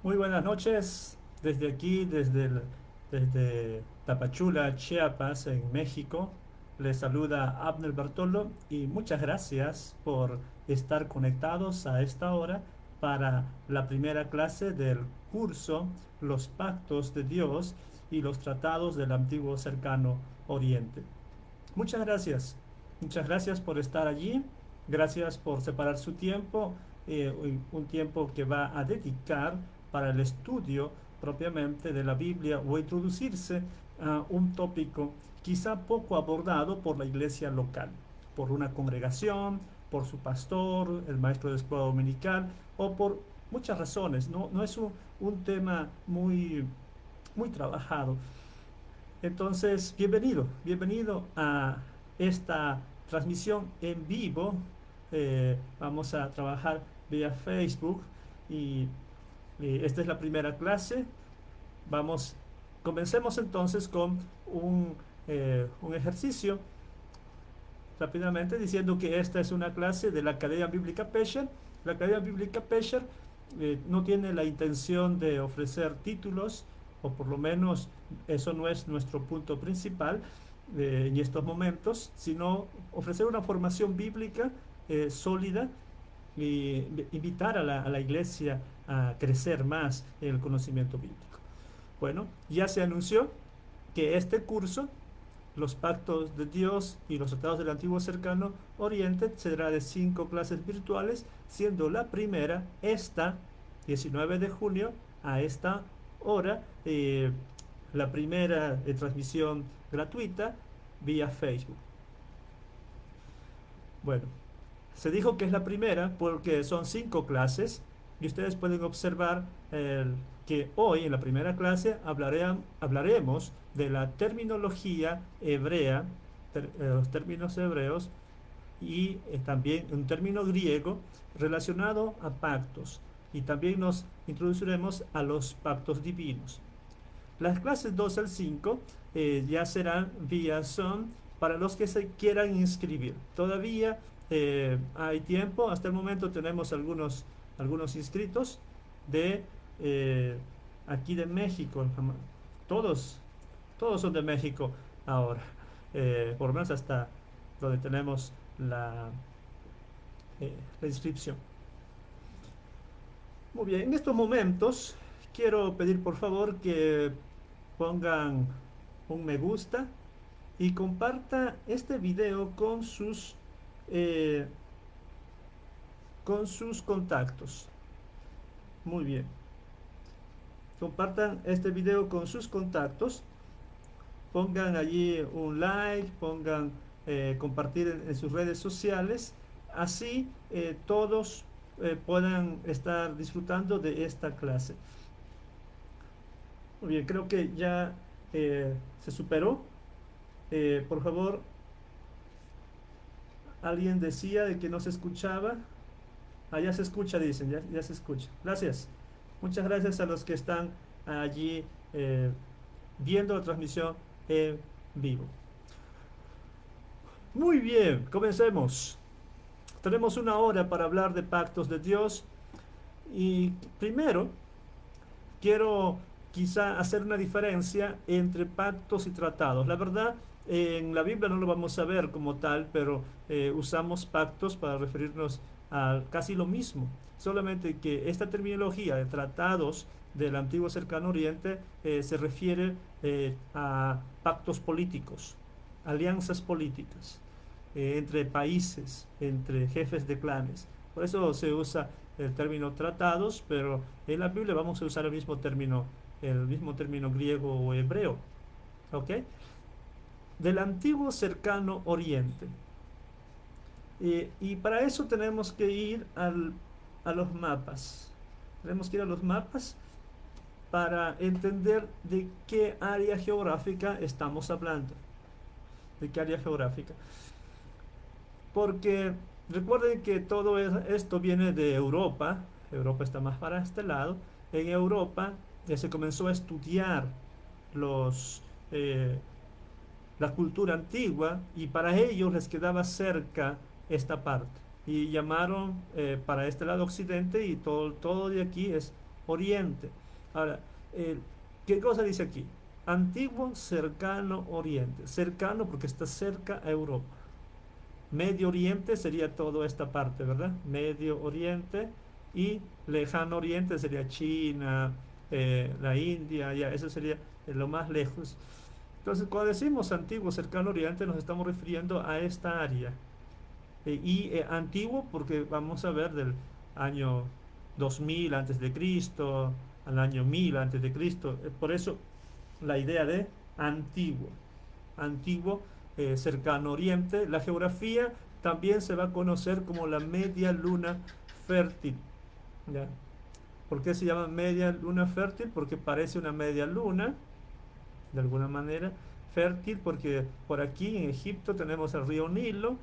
Muy buenas noches desde aquí, desde Tapachula, Chiapas, en México. Les saluda Abner Bartolo y muchas gracias por estar conectados a esta hora para la primera clase del curso Los Pactos de Dios y los Tratados del Antiguo Cercano Oriente. Muchas gracias por estar allí, gracias por separar su tiempo, un tiempo que va a dedicar para el estudio propiamente de la Biblia o introducirse a un tópico quizá poco abordado por la iglesia local, por una congregación, por su pastor, el maestro de escuela dominical o por muchas razones. No es un tema muy trabajado. Entonces, bienvenido a esta transmisión en vivo. Vamos a trabajar vía Facebook y esta es la primera clase. Vamos, comencemos entonces con un ejercicio rápidamente diciendo que esta es una clase de la Academia Bíblica Pesher. La Academia Bíblica Pesher no tiene la intención de ofrecer títulos, o por lo menos eso no es nuestro punto principal en estos momentos, sino ofrecer una formación bíblica sólida y invitar a la iglesia a crecer más en el conocimiento bíblico. Bueno, ya se anunció que este curso, los pactos de Dios y los tratados del Antiguo Cercano Oriente, será de 5 clases virtuales, siendo la primera esta 19 de junio a esta hora, la primera transmisión gratuita vía Facebook. Bueno, se dijo que es la primera porque son 5 clases y ustedes pueden observar que hoy en la primera clase hablaremos de la terminología hebrea, los términos hebreos y también un término griego relacionado a pactos, y también nos introduciremos a los pactos divinos. Las clases 2 al 5 ya serán vía Zoom para los que se quieran inscribir. Todavía hay tiempo, hasta el momento tenemos algunos inscritos de aquí de México. Todos, todos son de México ahora, por lo menos hasta donde tenemos la inscripción. Muy bien, en estos momentos quiero pedir por favor que pongan un me gusta y comparta este video eh, con sus contactos. Muy bien. Compartan este video con sus contactos. Pongan allí un like, pongan compartir en sus redes sociales. Así todos puedan estar disfrutando de esta clase. Muy bien, creo que ya se superó. Por favor, alguien decía de que no se escuchaba. Ah, ya se escucha, dicen, ya se escucha. Gracias. Muchas gracias a los que están allí viendo la transmisión en vivo. Muy bien, comencemos. Tenemos una hora para hablar de pactos de Dios y primero quiero quizá hacer una diferencia entre pactos y tratados. La verdad, en la Biblia no lo vamos a ver como tal, pero usamos pactos para referirnos a casi lo mismo. Solamente que esta terminología de tratados del antiguo cercano oriente se refiere a pactos políticos, alianzas políticas entre países, entre jefes de clanes. Por eso se usa el término tratados, pero en la Biblia vamos a usar el mismo término griego o hebreo. ¿Ok? Del antiguo cercano oriente. Y para eso tenemos que ir a los mapas. Tenemos que ir a los mapas para entender de qué área geográfica estamos hablando. De qué área geográfica. Porque recuerden que todo esto viene de Europa. Europa está más para este lado. En Europa se comenzó a estudiar los, eh, la cultura antigua, y para ellos les quedaba cerca esta parte. Y llamaron para este lado occidente, y todo de aquí es Oriente. Ahora, eh, ¿qué cosa dice aquí? Antiguo cercano Oriente. Cercano porque está cerca a Europa. Medio Oriente sería toda esta parte, ¿verdad? Medio Oriente y lejano Oriente sería China, la India, ya, eso sería lo más lejos. Entonces, cuando decimos antiguo cercano Oriente, nos estamos refiriendo a esta área. Antiguo porque vamos a ver del año 2000 antes de Cristo al año 1000 antes de Cristo. Por eso la idea de antiguo, antiguo, cercano Oriente. La geografía también se va a conocer como la media luna fértil. ¿Ya? ¿Por qué se llama media luna fértil? Porque parece una media luna, de alguna manera. Fértil porque por aquí en Egipto tenemos el río Nilo,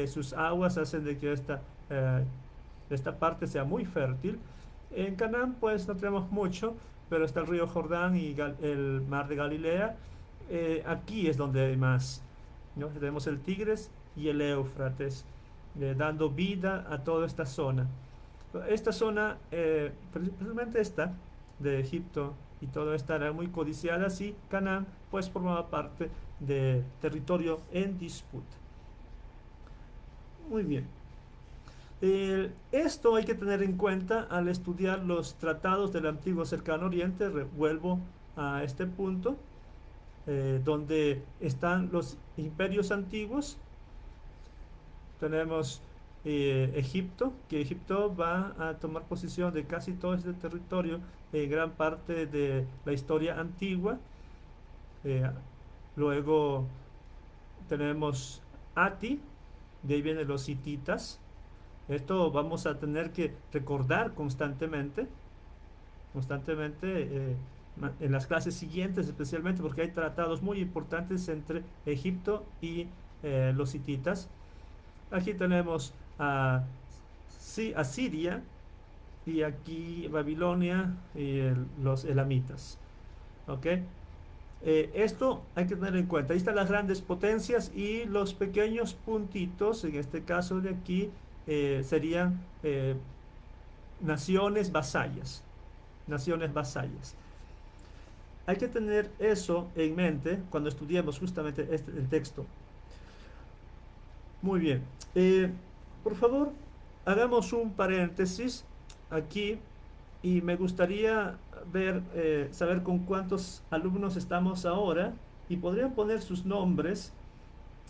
sus aguas hacen de que esta parte sea muy fértil. En Canaán pues no tenemos mucho, pero está el río Jordán y el mar de Galilea. Aquí es donde hay más, ¿no? Tenemos el Tigres y el Éufrates, dando vida a toda esta zona. Esta zona, principalmente esta de Egipto y toda esta era muy codiciada, sí, Canaán pues formaba parte de territorio en disputa. Muy bien. Esto hay que tener en cuenta al estudiar los tratados del antiguo cercano oriente. Vuelvo a este punto, donde están los imperios antiguos. Tenemos Egipto, que Egipto va a tomar posesión de casi todo este territorio, gran parte de la historia antigua. Eh, Luego tenemos Ati, de ahí vienen los hititas. Esto vamos a tener que recordar constantemente, en las clases siguientes, especialmente porque hay tratados muy importantes entre Egipto y los hititas. Aquí tenemos a, sí, a Siria y aquí Babilonia y los elamitas. ¿Ok? Esto hay que tener en cuenta. Ahí están las grandes potencias y los pequeños puntitos, en este caso de aquí, serían naciones vasallas. Naciones vasallas. Hay que tener eso en mente cuando estudiemos justamente el texto. Muy bien. Por favor, hagamos un paréntesis aquí y me gustaría saber con cuántos alumnos estamos ahora y podrían poner sus nombres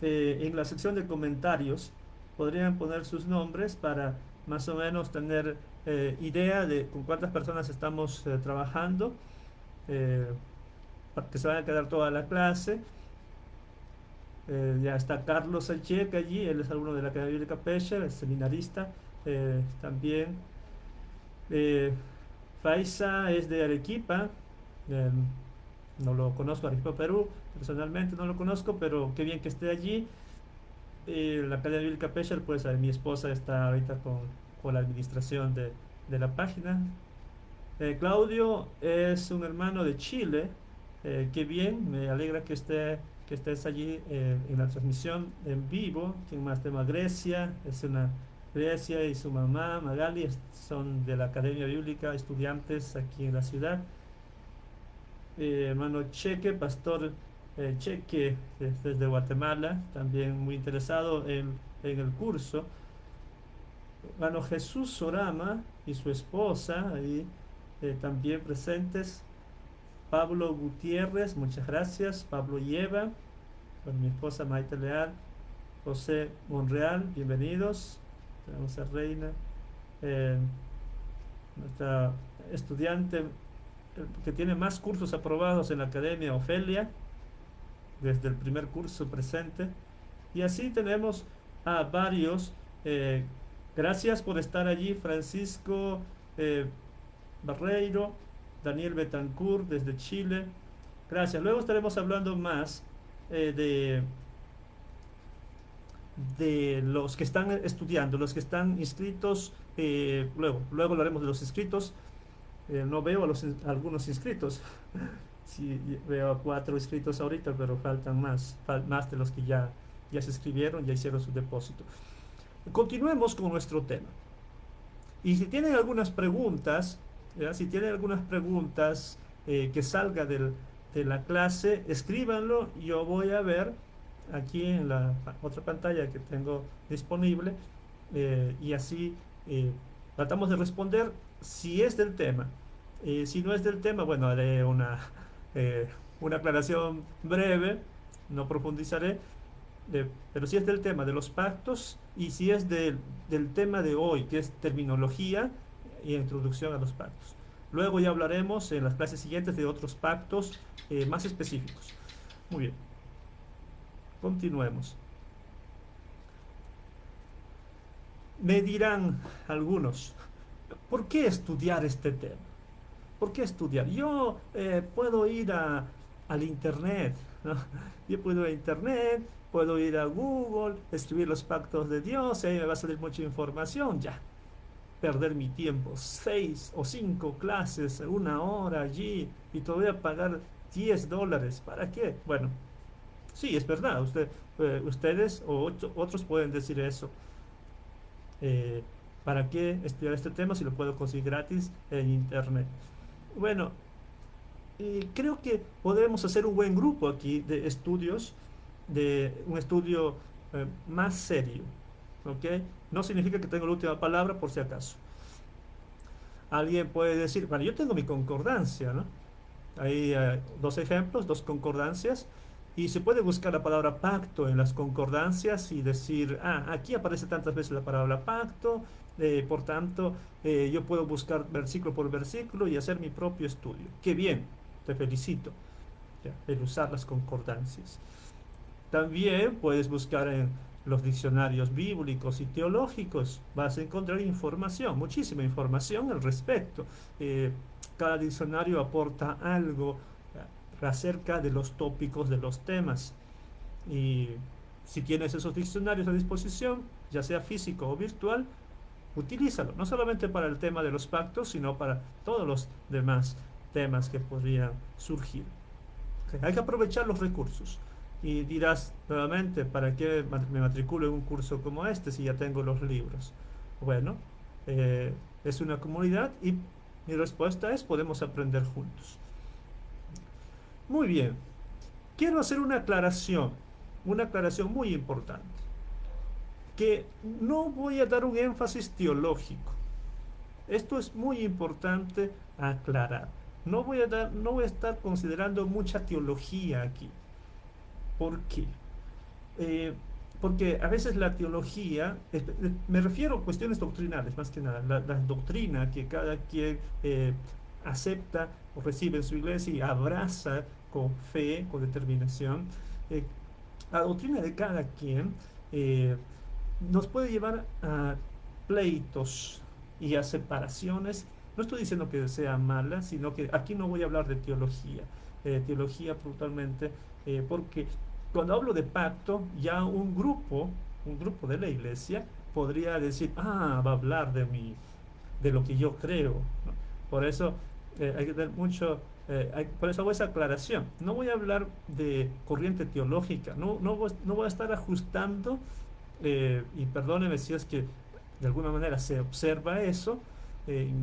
en la sección de comentarios. Podrían poner sus nombres para más o menos tener idea de con cuántas personas estamos trabajando, eh, para que se vaya a quedar toda la clase. Ya está Carlos Alcheca allí, él es alumno de la Academia Bíblica Pesher, es seminarista también. Eh, Faiza es de Arequipa, eh, no lo conozco, Arequipa, Perú, personalmente no lo conozco, pero qué bien que esté allí. La Academia Bíblica Pesher, pues mi esposa está ahorita con la administración de la página. Claudio es un hermano de Chile. Qué bien, me alegra que estés allí en la transmisión en vivo. ¿Quién más? Tema Grecia, es una Grecia y su mamá Magali son de la Academia Bíblica, estudiantes aquí en la ciudad. Hermano Cheque, pastor Cheque desde Guatemala, también muy interesado en el curso. Hermano Jesús Sorama y su esposa ahí también presentes. Pablo Gutiérrez, muchas gracias. Pablo Lleva, con mi esposa Maite Leal. José Monreal, bienvenidos. Tenemos a Reina, eh, nuestra estudiante que tiene más cursos aprobados en la Academia, Ofelia, desde el primer curso presente. Y así tenemos a varios. eh, Gracias por estar allí, Francisco Barreiro, Daniel Betancourt desde Chile. Gracias. Luego estaremos hablando más eh, de, de los que están estudiando, los que están inscritos. Luego hablaremos de los inscritos. No veo a algunos inscritos. Sí, veo a 4 inscritos ahorita, pero faltan más de los que ya se inscribieron, ya hicieron su depósito. Continuemos con nuestro tema. Y si tienen algunas preguntas, ¿ya? Si tienen algunas preguntas que salga de la clase, escríbanlo. Yo voy a ver aquí en la otra pantalla que tengo disponible y así eh, tratamos de responder si es del tema. Si no es del tema, bueno, haré eh, una aclaración breve, no profundizaré, pero si es del tema de los pactos y si es del tema de hoy, que es terminología y introducción a los pactos. Luego ya hablaremos en las clases siguientes de otros pactos más específicos. Muy bien, continuemos. Me dirán algunos, ¿por qué estudiar este tema? ¿Por qué estudiar? Yo puedo ir al internet, ¿no? Yo puedo ir a internet, puedo ir a Google, escribir los pactos de Dios, y ahí me va a salir mucha información, ya. Perder mi tiempo, 6 o 5 clases, 1 hora allí, y todavía pagar $10. ¿Para qué? Bueno, sí, es verdad, ustedes o otros pueden decir eso. Eh, ¿Para qué estudiar este tema si lo puedo conseguir gratis en internet? Bueno, creo que podemos hacer un buen grupo aquí de estudios, de un estudio más serio, ¿ok? No significa que tenga la última palabra por si acaso. Alguien puede decir, bueno, yo tengo mi concordancia, ¿no? Hay dos ejemplos, dos concordancias, y se puede buscar la palabra pacto en las concordancias y decir, ah, aquí aparece tantas veces la palabra pacto, por tanto, yo puedo buscar versículo por versículo y hacer mi propio estudio. Qué bien, te felicito, ya, el usar las concordancias. También puedes buscar en los diccionarios bíblicos y teológicos. Vas a encontrar información, muchísima información al respecto. Eh, Cada diccionario aporta algo acerca de los tópicos de los temas. Y si tienes esos diccionarios a disposición, ya sea físico o virtual, utilízalo. No solamente para el tema de los pactos, sino para todos los demás temas que podrían surgir. Hay que aprovechar los recursos. Y dirás nuevamente, ¿para qué me matriculo en un curso como este si ya tengo los libros? Bueno, es una comunidad y mi respuesta es, podemos aprender juntos. Muy bien, quiero hacer una aclaración muy importante, que no voy a dar un énfasis teológico. Esto es muy importante aclarar. No voy a estar considerando mucha teología aquí. ¿Por qué? Eh, Porque a veces la teología, me refiero a cuestiones doctrinales más que nada, la doctrina que cada quien acepta o recibe en su iglesia y abraza con fe, con determinación, eh, la doctrina de cada quien eh, nos puede llevar a pleitos y a separaciones. No estoy diciendo que sea mala, sino que aquí no voy a hablar de teología, teología brutalmente, porque cuando hablo de pacto, ya un grupo de la iglesia podría decir, ah, va a hablar de lo que yo creo, ¿no? Por eso hay que tener mucho, por eso hago esa aclaración. No voy a hablar de corriente teológica, no voy a estar ajustando, y perdóneme si es que de alguna manera se observa eso en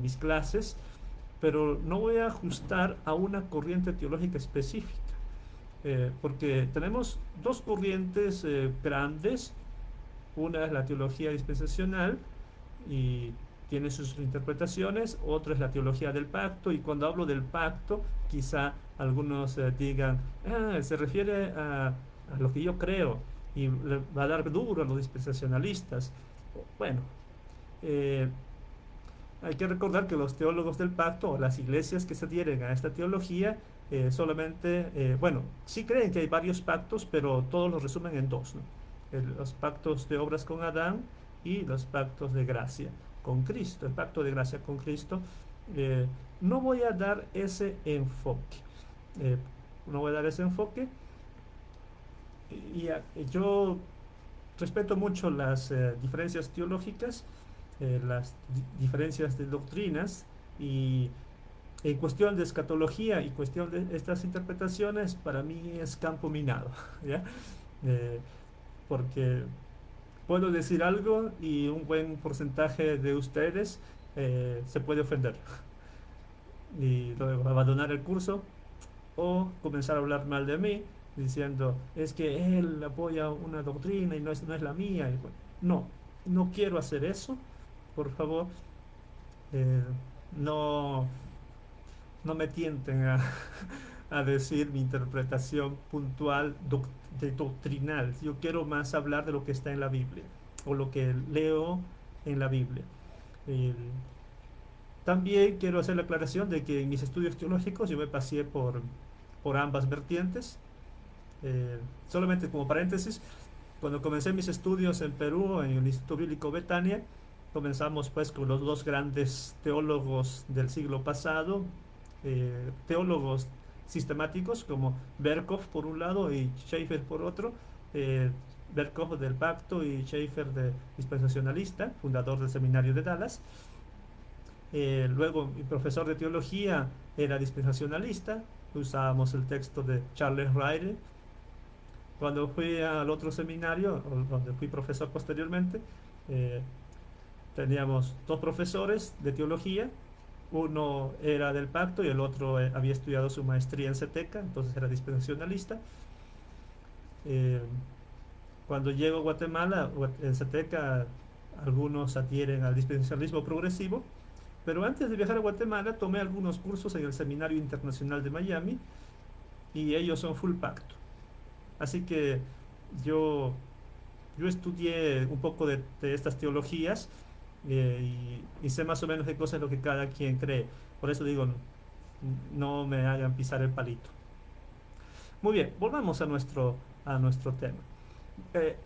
mis clases, pero no voy a ajustar a una corriente teológica específica, porque tenemos dos corrientes grandes. Una es la teología dispensacional y tiene sus interpretaciones, otra es la teología del pacto, y cuando hablo del pacto, quizá algunos digan, ah, se refiere a lo que yo creo, y le va a dar duro a los dispensacionalistas. Bueno, eh, hay que recordar que los teólogos del pacto o las iglesias que se adhieren a esta teología solamente, bueno, sí creen que hay varios pactos, pero todos los resumen en dos, ¿no? Los pactos de obras con Adán y los pactos de gracia con Cristo. El pacto de gracia con Cristo, eh, no voy a dar ese enfoque. eh, no voy a dar ese enfoque. Yo respeto mucho las diferencias teológicas, las diferencias de doctrinas, y en cuestión de escatología y cuestión de estas interpretaciones, para mí es campo minado, ¿ya? Eh, Porque puedo decir algo y un buen porcentaje de ustedes se puede ofender y luego abandonar el curso o comenzar a hablar mal de mí diciendo es que él apoya una doctrina y no es la mía. Y bueno, no, no quiero hacer eso. Por favor, eh, no, no me tienten a decir mi interpretación puntual de doctrinal. Yo quiero más hablar de lo que está en la Biblia o lo que leo en la Biblia. El- También quiero hacer la aclaración de que en mis estudios teológicos yo me pasé por ambas vertientes. Eh, Solamente como paréntesis, cuando comencé mis estudios en Perú, en el Instituto Bíblico Betania, comenzamos pues con los dos grandes teólogos del siglo pasado, teólogos sistemáticos como Berkhoff por un lado y Schaeffer por otro, eh, Berkhoff del Pacto y Schaeffer de dispensacionalista, fundador del Seminario de Dallas. Luego mi profesor de teología era dispensacionalista, usábamos el texto de Charles Riley. Cuando fui al otro seminario, donde fui profesor posteriormente, eh, teníamos dos profesores de teología, uno era del pacto y el otro había estudiado su maestría en CETECA, entonces era dispensacionalista. Eh, Cuando llego a Guatemala, en CETECA algunos adhieren al dispensacionalismo progresivo, pero antes de viajar a Guatemala tomé algunos cursos en el Seminario Internacional de Miami y ellos son full pacto. Así que yo yo estudié un poco de estas teologías y sé más o menos de cosas lo que cada quien cree. Por eso digo, no me hagan pisar el palito. Muy bien, volvamos a nuestro tema. Eh,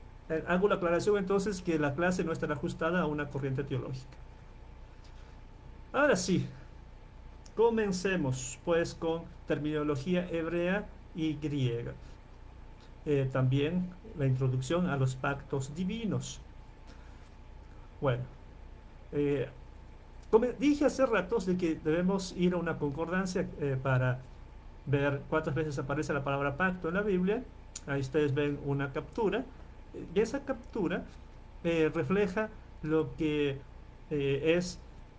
Hago la aclaración entonces que la clase no estará ajustada a una corriente teológica. Ahora sí, comencemos pues con terminología hebrea y griega. También la introducción a los pactos divinos. Bueno, eh, dije hace ratos de que debemos ir a una concordancia para ver cuántas veces aparece la palabra pacto en la Biblia. Ahí ustedes ven una captura. Y esa captura refleja lo que es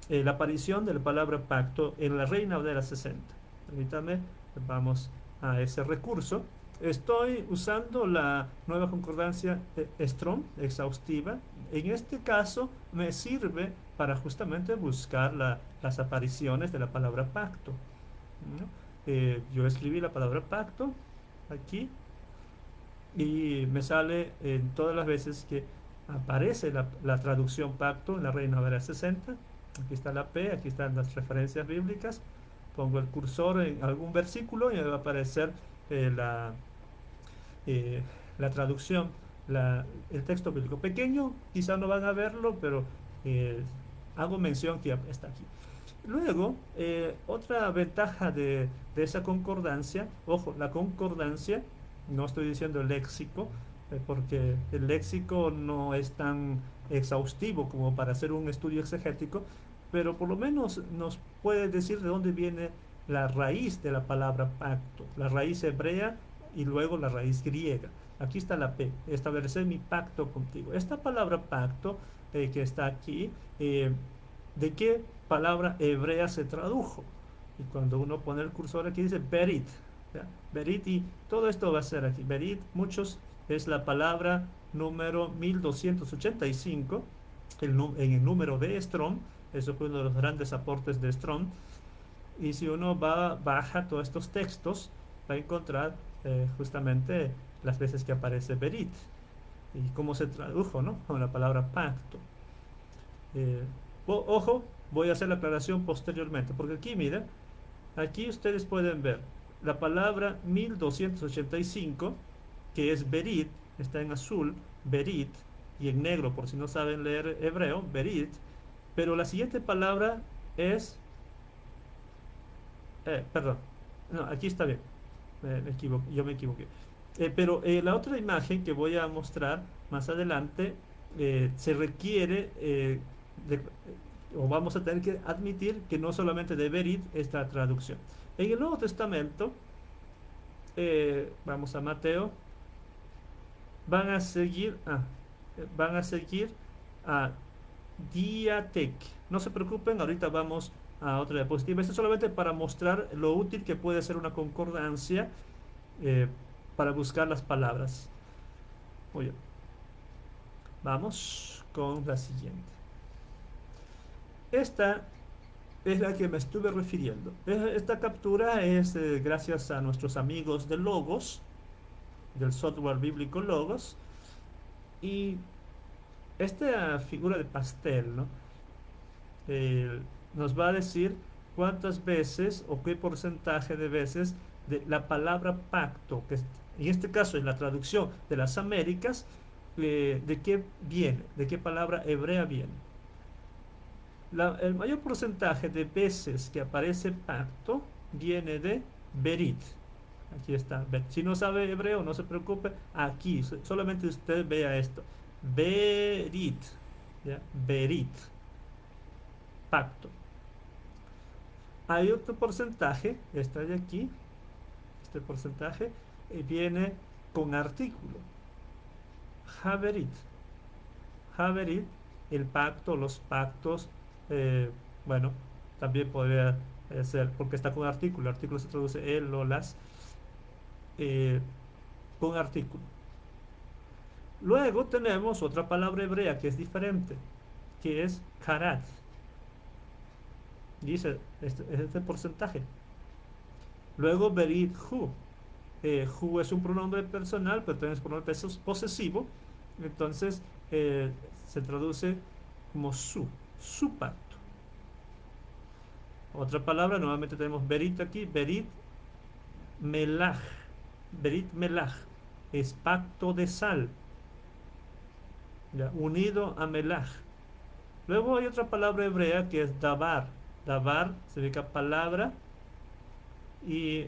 la aparición de la palabra pacto en la Reina Valera 60. Permítame, vamos a ese recurso. Estoy usando la nueva concordancia Strong, exhaustiva. En este caso me sirve para justamente buscar las apariciones de la palabra pacto, ¿no? Yo escribí la palabra pacto aquí y me sale en todas las veces que aparece la traducción pacto en la Reina Valera 60. Aquí está la P, aquí están las referencias bíblicas. Pongo el cursor en algún versículo y me va a aparecer eh, la, eh, la traducción, el texto bíblico. Pequeño, quizá no van a verlo, pero eh, hago mención que está aquí. Luego, otra ventaja de esa concordancia, ojo, la concordancia, no estoy diciendo el léxico, porque el léxico no es tan exhaustivo como para hacer un estudio exegético, pero por lo menos nos puede decir de dónde viene la raíz de la palabra pacto, la raíz hebrea y luego la raíz griega. Aquí está la P, establecer mi pacto contigo. Esta palabra pacto que está aquí, ¿de qué palabra hebrea se tradujo? Y cuando uno pone el cursor aquí dice Berit, ¿ya? Berit, y todo esto va a ser aquí. Berit, muchos, es la palabra número 1285 en el número de Strong. Eso fue uno de los grandes aportes de Strong. Y si uno baja todos estos textos, va a encontrar justamente las veces que aparece Berit y cómo se tradujo, ¿no? Con la palabra pacto. Eh, Ojo, voy a hacer la aclaración posteriormente, porque aquí, mira, aquí ustedes pueden ver la palabra 1285, que es Berit, está en azul, Berit, y en negro, por si no saben leer hebreo, Berit, pero la siguiente palabra es, perdón, no, aquí está bien, yo me equivoqué. Pero la otra imagen que voy a mostrar más adelante se requiere de, o vamos a tener que admitir que no solamente de Berit esta traducción. En el Nuevo Testamento, vamos a Mateo, van a seguir, van a seguir a diatec. No se preocupen, ahorita vamos a otra diapositiva. Esto es solamente para mostrar lo útil que puede ser una concordancia eh, para buscar las palabras. Muy bien, vamos con la siguiente. Esta es la que me estuve refiriendo. Esta captura es gracias a nuestros amigos de Logos, del software bíblico Logos, y esta figura de pastel, ¿no? Nos va a decir cuántas veces o qué porcentaje de veces de la palabra pacto, que en este caso es la traducción de las Américas, de qué viene, de qué palabra hebrea viene. El mayor porcentaje de veces que aparece pacto viene de berit. Aquí está. Si no sabe hebreo, no se preocupe. Aquí, solamente usted vea esto. Berit. ¿Ya? Berit. Pacto. Hay otro porcentaje, está de aquí. Este porcentaje viene con artículo. Haberit. Haberit, el pacto, los pactos. eh, bueno, también podría ser, porque está con artículo. El artículo se traduce el o las. eh, con artículo. Luego tenemos otra palabra hebrea que es diferente, que es karat. Dice este porcentaje. Luego berit hu. Hu es un pronombre personal, pero también es un pronombre posesivo. Entonces se traduce como su pacto. Otra palabra, nuevamente tenemos berit aquí, berit melach. Berit melach es pacto de sal, ¿ya? Unido a melach. Luego hay otra palabra hebrea que es dabar. Dabar significa palabra y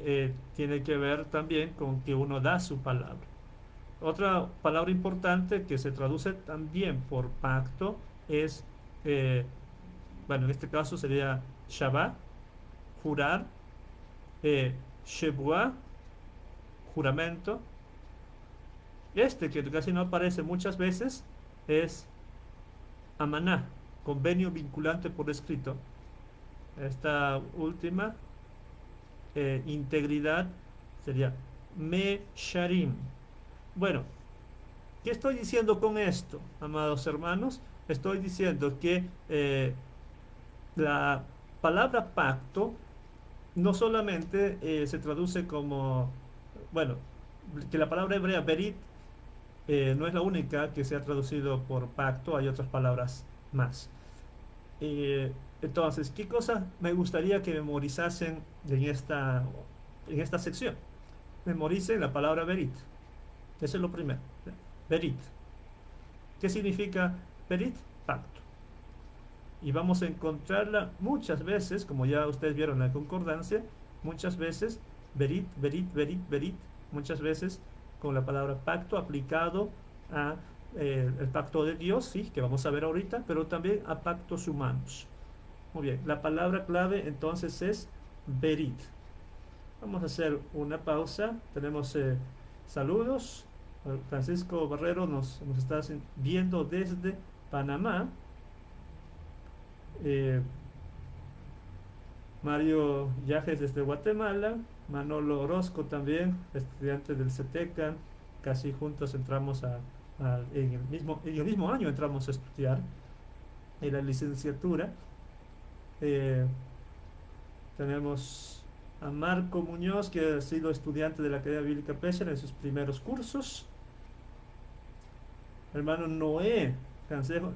tiene que ver también con que uno da su palabra. Otra palabra importante que se traduce también por pacto es, eh, bueno, en este caso sería Shabbat, jurar, Shebuah, juramento. Este que casi no aparece muchas veces es Amaná, convenio vinculante por escrito. Esta última, integridad, sería Mesharim. Bueno, ¿qué estoy diciendo con esto, amados hermanos? Estoy diciendo que la palabra pacto no solamente se traduce como, bueno, que la palabra hebrea berit no es la única que se ha traducido por pacto, hay otras palabras más. Eh, entonces, ¿qué cosas me gustaría que memorizasen en esta sección? Memoricen la palabra berit. Eso es lo primero. Berit. ¿Qué significa berit? Pacto. Y vamos a encontrarla muchas veces, como ya ustedes vieron en la concordancia, muchas veces, berit, berit, berit, berit, muchas veces con la palabra pacto aplicado a el pacto de Dios, sí, que vamos a ver ahorita, pero también a pactos humanos. Muy bien, la palabra clave entonces es berit. Vamos a hacer una pausa. Tenemos saludos. Francisco Barrero nos está viendo desde Panamá. Eh, Mario Yajes desde Guatemala. Manolo Orozco también, estudiante del CETECA. Casi juntos entramos en el mismo año entramos a estudiar en la licenciatura. Eh, Tenemos a Marco Muñoz, que ha sido estudiante de la Academia Bíblica Pesher en sus primeros cursos. Hermano Noé, consejo.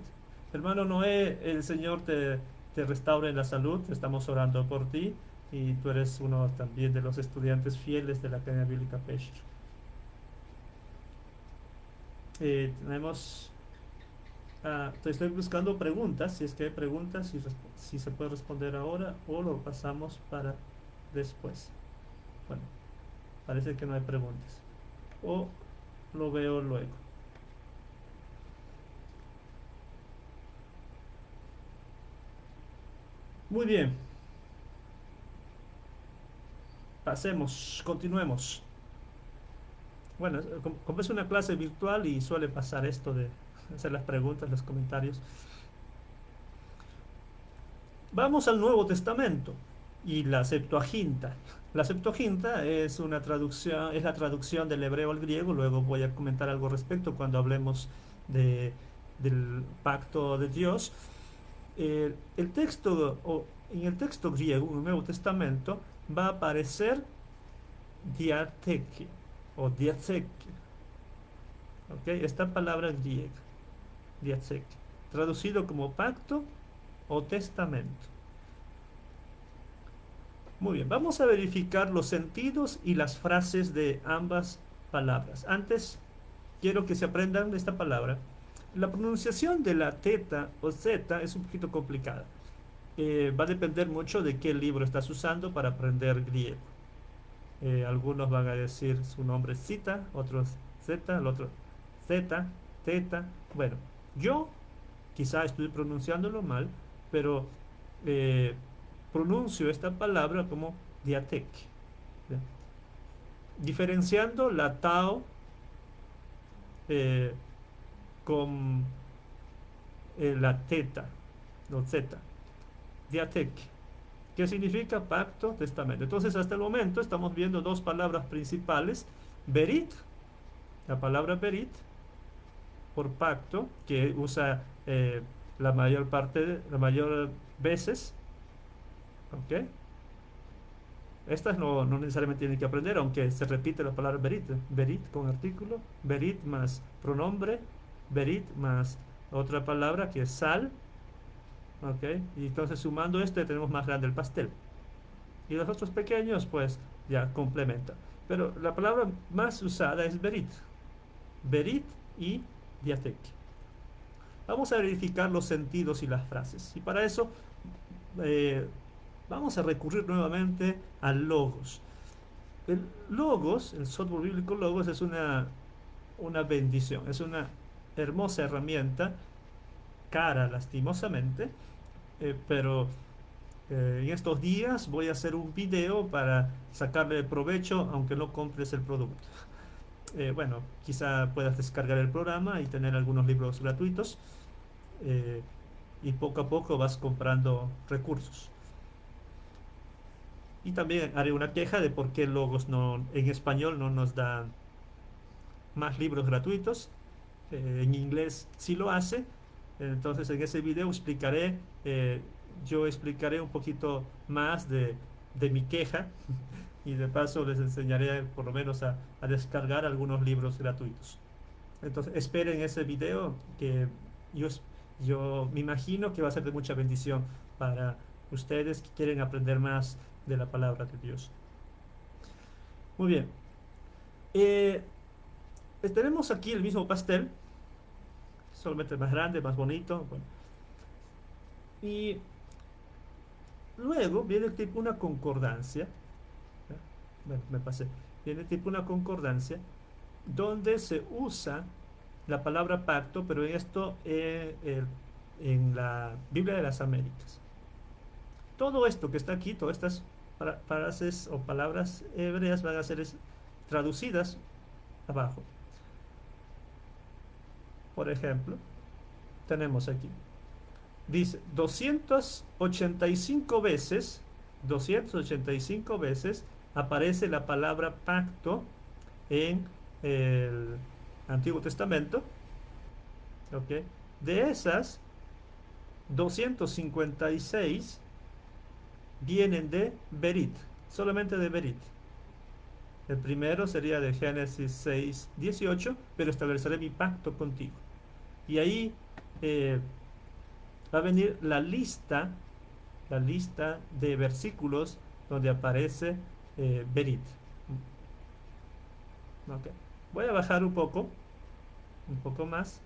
Hermano Noé, el Señor te restaure en la salud. Estamos orando por ti y tú eres uno también de los estudiantes fieles de la Academia Bíblica Pesher. Tenemos. Estoy buscando preguntas, si es que hay preguntas, si se puede responder ahora o lo pasamos para después. Bueno, parece que no hay preguntas. O lo veo luego. Muy bien, pasemos, continuemos. Bueno, como es una clase virtual y suele pasar esto de hacer las preguntas, los comentarios. Vamos al Nuevo Testamento y la Septuaginta. La Septuaginta es una traducción, es la traducción del hebreo al griego. Luego voy a comentar algo al respecto cuando hablemos de, del pacto de Dios. El texto, o, en el texto griego, en el Nuevo Testamento, va a aparecer diatheke o diatheke, ¿ok? Esta palabra griega, diatheke, traducido como pacto o testamento. Muy bien, vamos a verificar los sentidos y las frases de ambas palabras. Antes, quiero que se aprendan esta palabra. La pronunciación de la teta o zeta es un poquito complicada. Va a depender mucho de qué libro estás usando para aprender griego. Algunos van a decir su nombre cita, otros zeta, el otro zeta, teta. Bueno, yo quizá estoy pronunciándolo mal, pero eh, pronuncio esta palabra como diatec, ¿ya? Diferenciando la tau eh, con la teta, no zeta, diatec. ¿Qué significa pacto, testamento? Entonces, hasta el momento estamos viendo dos palabras principales. Berit, la palabra berit, por pacto, que usa la mayor parte, la mayor veces, ¿ok? Estas no necesariamente tienen que aprender, aunque se repite la palabra berit. Berit con artículo, berit más pronombre, berit más otra palabra que es sal, ¿ok? Y entonces sumando este tenemos más grande el pastel. Y los otros pequeños, pues ya complementan. Pero la palabra más usada es berit. Berit y diatek. Vamos a verificar los sentidos y las frases. Y para eso eh, vamos a recurrir nuevamente al logos. El logos, el software bíblico logos, es una bendición, es una hermosa herramienta, cara lastimosamente, pero en estos días voy a hacer un video para sacarle provecho, aunque no compres el producto. Bueno, quizá puedas descargar el programa y tener algunos libros gratuitos, eh, y poco a poco vas comprando recursos. Y también haré una queja de por qué Logos no, en español no nos da más libros gratuitos. En inglés sí lo hace. Entonces en ese video explicaré, yo explicaré un poquito más de mi queja y de paso les enseñaré por lo menos a descargar algunos libros gratuitos. Entonces esperen ese video que yo, yo me imagino que va a ser de mucha bendición para ustedes que quieren aprender más de la palabra de Dios. Muy bien. Eh, tenemos aquí el mismo pastel, solamente más grande, más bonito. Bueno. Y luego viene tipo una concordancia. ¿Ya? Bueno, me pasé. Viene tipo una concordancia donde se usa la palabra pacto, pero en esto en la Biblia de las Américas. Todo esto que está aquí, todas estas frases o palabras hebreas van a ser traducidas abajo. Por ejemplo, tenemos aquí. Dice 285 veces, 285 veces aparece la palabra pacto en el Antiguo Testamento, ¿ok? De esas, 256 vienen de Berit, solamente de Berit. El primero sería de Génesis 6:18, pero estableceré mi pacto contigo. Y ahí eh, va a venir la lista de versículos donde aparece Berit. Okay. Voy a bajar un poco más.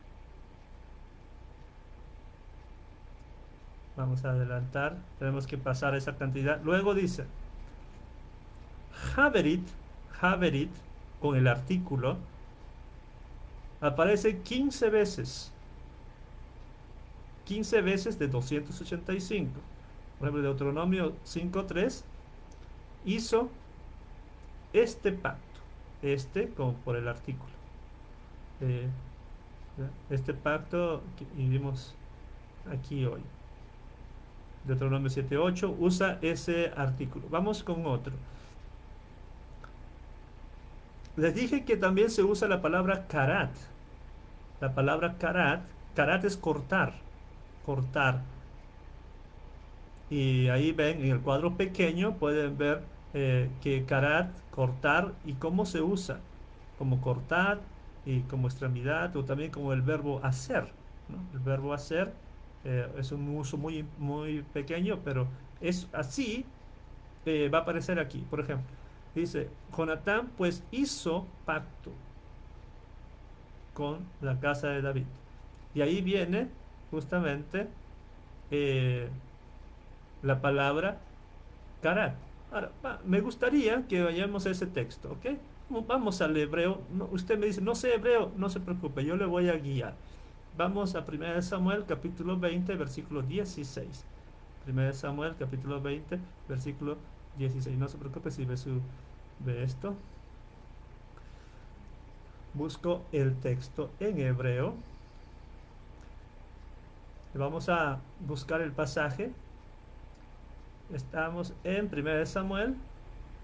Vamos a adelantar. Tenemos que pasar esa cantidad. Luego dice, Haverit, Haverit, con el artículo, aparece 15 veces. 15 veces de 285. Por ejemplo, Deuteronomio 5:3 hizo este pacto. Este como por el artículo. Eh, este pacto que vivimos aquí hoy. Deuteronomio 7:8 usa ese artículo. Vamos con otro. Les dije que también se usa la palabra karat. La palabra karat, karat es cortar, cortar. Y ahí ven en el cuadro pequeño, pueden ver que karat, cortar y cómo se usa, como cortar y como extremidad o también como el verbo hacer, ¿no? El verbo hacer es un uso muy, muy pequeño, pero es así, va a aparecer aquí. Por ejemplo, dice, Jonatán pues hizo pacto con la casa de David. Y ahí viene justamente eh, la palabra Karat. Ahora, me gustaría que vayamos a ese texto, ¿ok? Vamos al hebreo. Usted me dice, no sé hebreo, no se preocupe, yo le voy a guiar. Vamos a 1 Samuel, capítulo 20, versículo 16. 1 Samuel, capítulo 20, versículo 16. No se preocupe si ve esto. Busco el texto en hebreo. Vamos a buscar el pasaje. Estamos en 1 Samuel,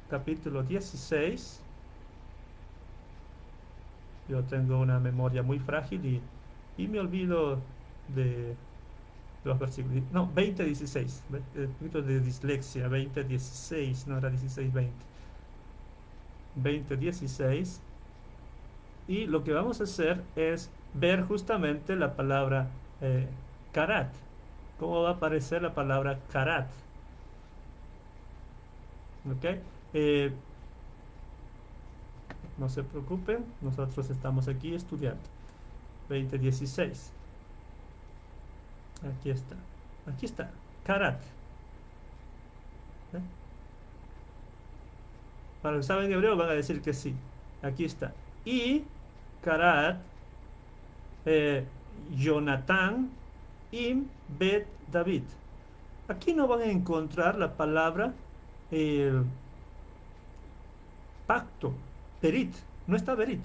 capítulo 16. Yo tengo una memoria muy frágil y me olvido de los versículos. No, 20:16. Un poquito de dislexia. 20:16. No era 16:20. 20:16. Y lo que vamos a hacer es ver justamente la palabra karat. ¿Cómo va a aparecer la palabra karat? ¿Ok? Eh, no se preocupen, nosotros estamos aquí estudiando. 20:16. Aquí está. Aquí está. Karat. ¿Eh? Para los que saben hebreo van a decir que sí. Aquí está. Y Karat, eh, Jonatán, Im, Bet, David. Aquí no van a encontrar la palabra eh, pacto, Berit. No está Berit.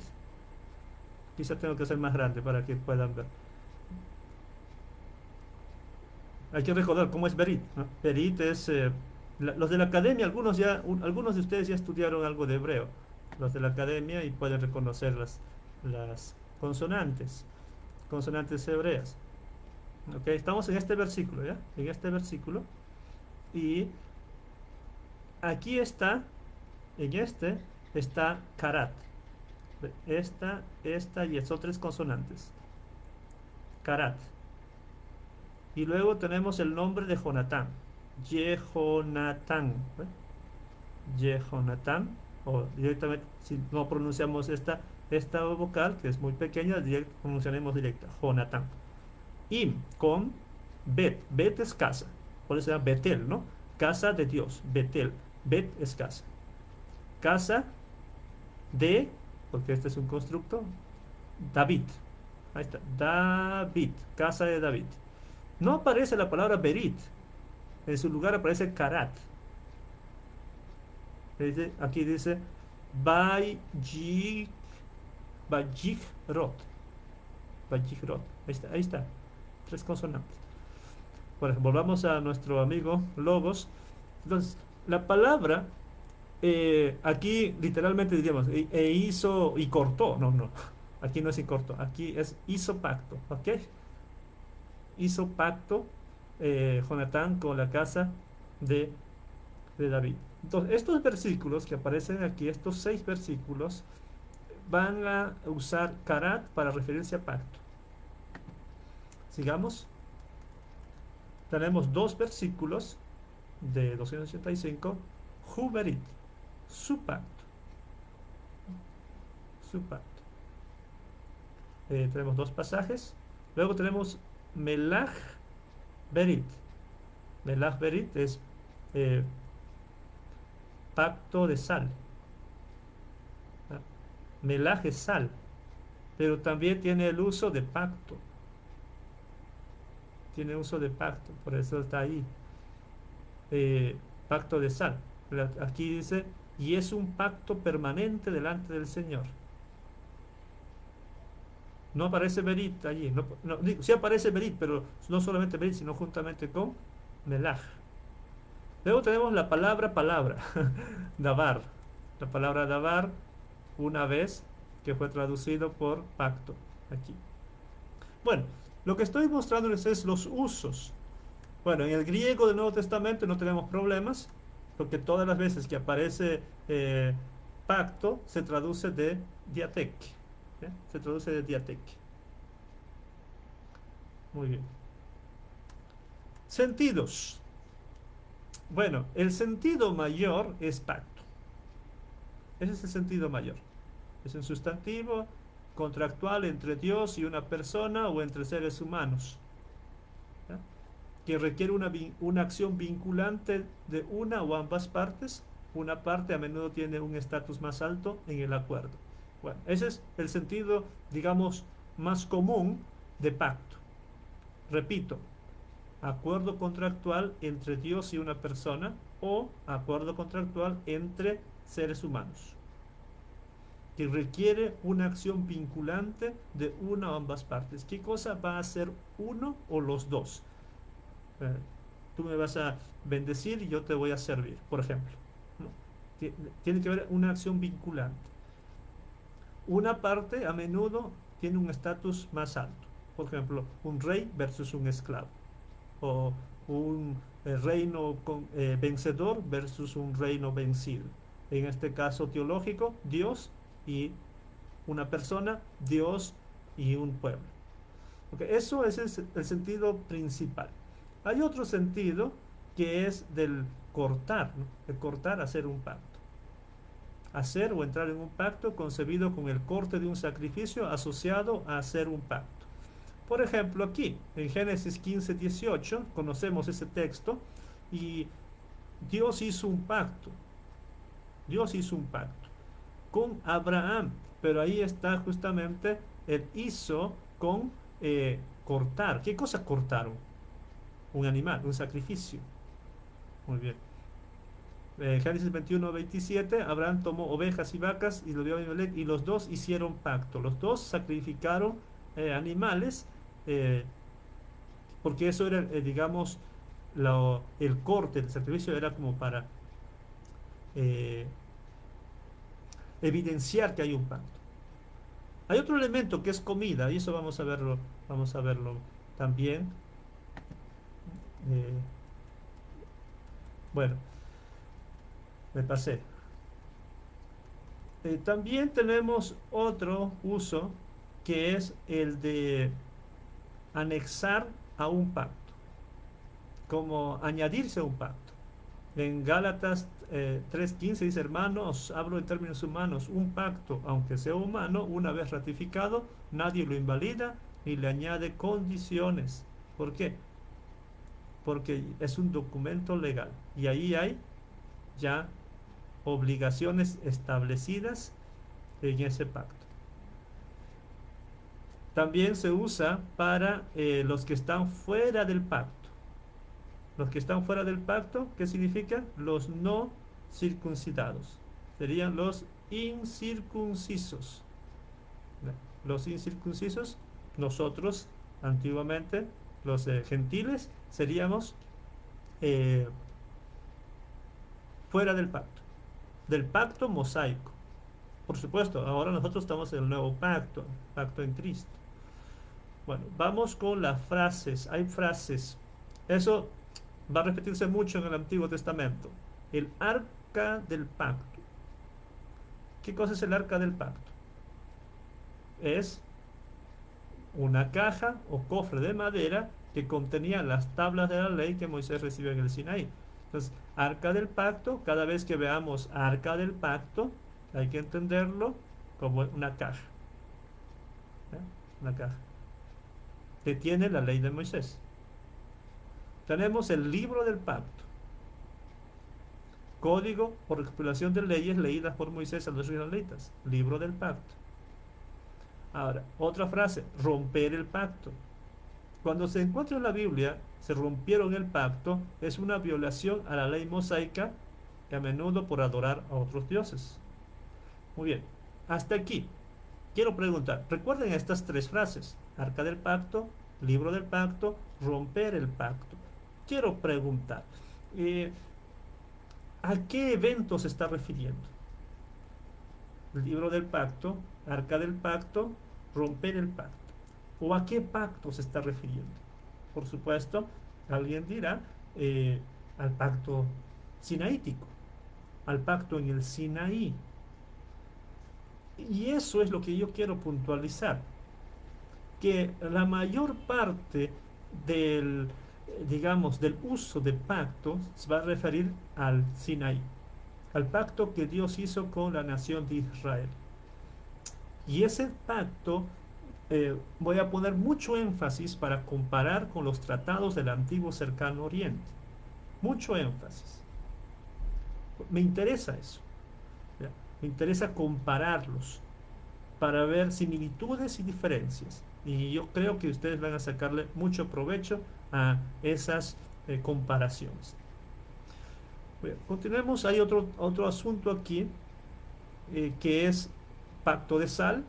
Quizá tengo que ser más grande para que puedan ver. Hay que recordar cómo es Berit, ¿no? Berit es, los de la academia, algunos de ustedes ya estudiaron algo de hebreo, los de la academia y pueden reconocer las consonantes, consonantes hebreas. ¿Ok? Estamos en este versículo, ¿ya? En este versículo. Y aquí está, en este, está karat. Esta y son tres consonantes. Karat. Y luego tenemos el nombre de Jonatán. Jehonatán. ¿Ve? Jehonatán. O directamente, si no pronunciamos esta vocal, que es muy pequeña, pronunciaremos directa. Jonatán. Im, con Bet. Bet es casa. Por eso se llama Betel, ¿no? Casa de Dios. Betel. Bet es casa. Casa de, porque este es un constructo, David. Ahí está. David. Casa de David. No aparece la palabra Berit. En su lugar aparece Karat. Aquí dice Bajik, Bajikrot. Bajikrot. Ahí está, ahí está. Tres consonantes. Bueno, volvamos a nuestro amigo Logos. Entonces, la palabra aquí literalmente diríamos hizo y cortó. No, no. Aquí no es y cortó. Aquí es hizo pacto. ¿Ok? Hizo pacto Jonatán con la casa de, de David. Entonces, estos versículos que aparecen aquí, estos 6 versículos, van a usar karat para referirse a pacto. Sigamos. Tenemos 2 versículos de 285. Huberit, su pacto. Su pacto. Tenemos 2 pasajes. Luego tenemos Melach Berit. Melach Berit es eh, pacto de sal. ¿Ah? Melach es sal, pero también tiene el uso de pacto. Tiene uso de pacto, por eso está ahí. Pacto de sal. Aquí dice, y es un pacto permanente delante del Señor. No aparece Berit allí. No, sí aparece Berit, pero no solamente Berit, sino juntamente con melaj. Luego tenemos la palabra, davar. La palabra davar, una vez, que fue traducido por pacto, aquí. Bueno, lo que estoy mostrándoles es los usos. Bueno, en el griego del Nuevo Testamento no tenemos problemas, porque todas las veces que aparece pacto se traduce de diatek. Se traduce de diatek. Muy bien. Sentidos. Bueno, el sentido mayor es pacto. Ese es el sentido mayor. Es un sustantivo contractual entre Dios y una persona o entre seres humanos, ¿ya? Que requiere una acción vinculante de una o ambas partes. Una parte a menudo tiene un estatus más alto en el acuerdo. Bueno, ese es el sentido, digamos, más común de pacto. Repito, acuerdo contractual entre Dios y una persona o acuerdo contractual entre seres humanos, que requiere una acción vinculante de una o ambas partes. ¿Qué cosa va a hacer uno o los dos? Eh, Tú me vas a bendecir y yo te voy a servir, por ejemplo, ¿no? Tiene que haber una acción vinculante. Una parte a menudo tiene un estatus más alto. Por ejemplo, un rey versus un esclavo. O un reino vencedor versus un reino vencido. En este caso teológico, Dios y una persona, Dios y un pueblo. Okay, eso es el sentido principal. Hay otro sentido que es del cortar, ¿no? El cortar, hacer un pacto. Hacer o entrar en un pacto concebido con el corte de un sacrificio asociado a hacer un pacto. Por ejemplo, aquí, en Génesis 15:18, conocemos ese texto y Dios hizo un pacto. Dios hizo un pacto con Abraham, pero ahí está justamente el hizo con cortar. ¿Qué cosa cortaron? Un animal, un sacrificio. Muy bien. Génesis 21:27, Abraham tomó ovejas y vacas y lo dio a Abimelech y los dos hicieron pacto. Los dos sacrificaron animales, eh, porque eso era, digamos, el corte del sacrificio era como para eh, evidenciar que hay un pacto. Hay otro elemento que es comida, y eso vamos a verlo también. Eh, bueno, me pasé. También tenemos otro uso que es el de anexar a un pacto, como añadirse a un pacto. En Gálatas 3:15 dice, hermanos, hablo en términos humanos, un pacto, aunque sea humano, una vez ratificado, nadie lo invalida ni le añade condiciones. ¿Por qué? Porque es un documento legal y ahí hay ya obligaciones establecidas en ese pacto. También se usa para los que están fuera del pacto. Los que están fuera del pacto, ¿qué significa? Los no circuncidados. Serían los incircuncisos. Los incircuncisos, nosotros antiguamente, los gentiles, seríamos eh, fuera del pacto mosaico. Por supuesto, ahora nosotros estamos en el nuevo pacto, pacto en Cristo. Bueno, vamos con las frases. Hay frases. Eso va a repetirse mucho en el Antiguo Testamento. El arca del pacto. ¿Qué cosa es el arca del pacto? Es una caja o cofre de madera que contenía las tablas de la ley que Moisés recibió en el Sinaí. Entonces, arca del pacto, cada vez que veamos arca del pacto, hay que entenderlo como una caja. ¿Eh? Una caja que tiene la ley de Moisés. Tenemos el libro del pacto, código o recopilación de leyes leídas por Moisés a los israelitas, libro del pacto. Ahora, otra frase, romper el pacto. Cuando se encuentra en la Biblia, se rompieron el pacto, es una violación a la ley mosaica, que a menudo por adorar a otros dioses. Muy bien, hasta aquí. Quiero preguntar, recuerden estas tres frases, arca del pacto, libro del pacto, romper el pacto. quiero preguntar, eh, ¿a qué evento se está refiriendo? El libro del pacto, arca del pacto, romper el pacto. ¿O a qué pacto se está refiriendo? Por supuesto, alguien dirá eh, al pacto sinaítico, al pacto en el Sinaí. Y eso es lo que yo quiero puntualizar, que la mayor parte del, digamos, del uso de pacto se va a referir al Sinaí, al pacto que Dios hizo con la nación de Israel. Y ese pacto voy a poner mucho énfasis para comparar con los tratados del antiguo cercano oriente. Mucho énfasis. Me interesa eso. ¿Ya? Me interesa compararlos para ver similitudes y diferencias. Y yo creo que ustedes van a sacarle mucho provecho a esas comparaciones. Bien, continuemos. Hay otro asunto aquí que es pacto de sal.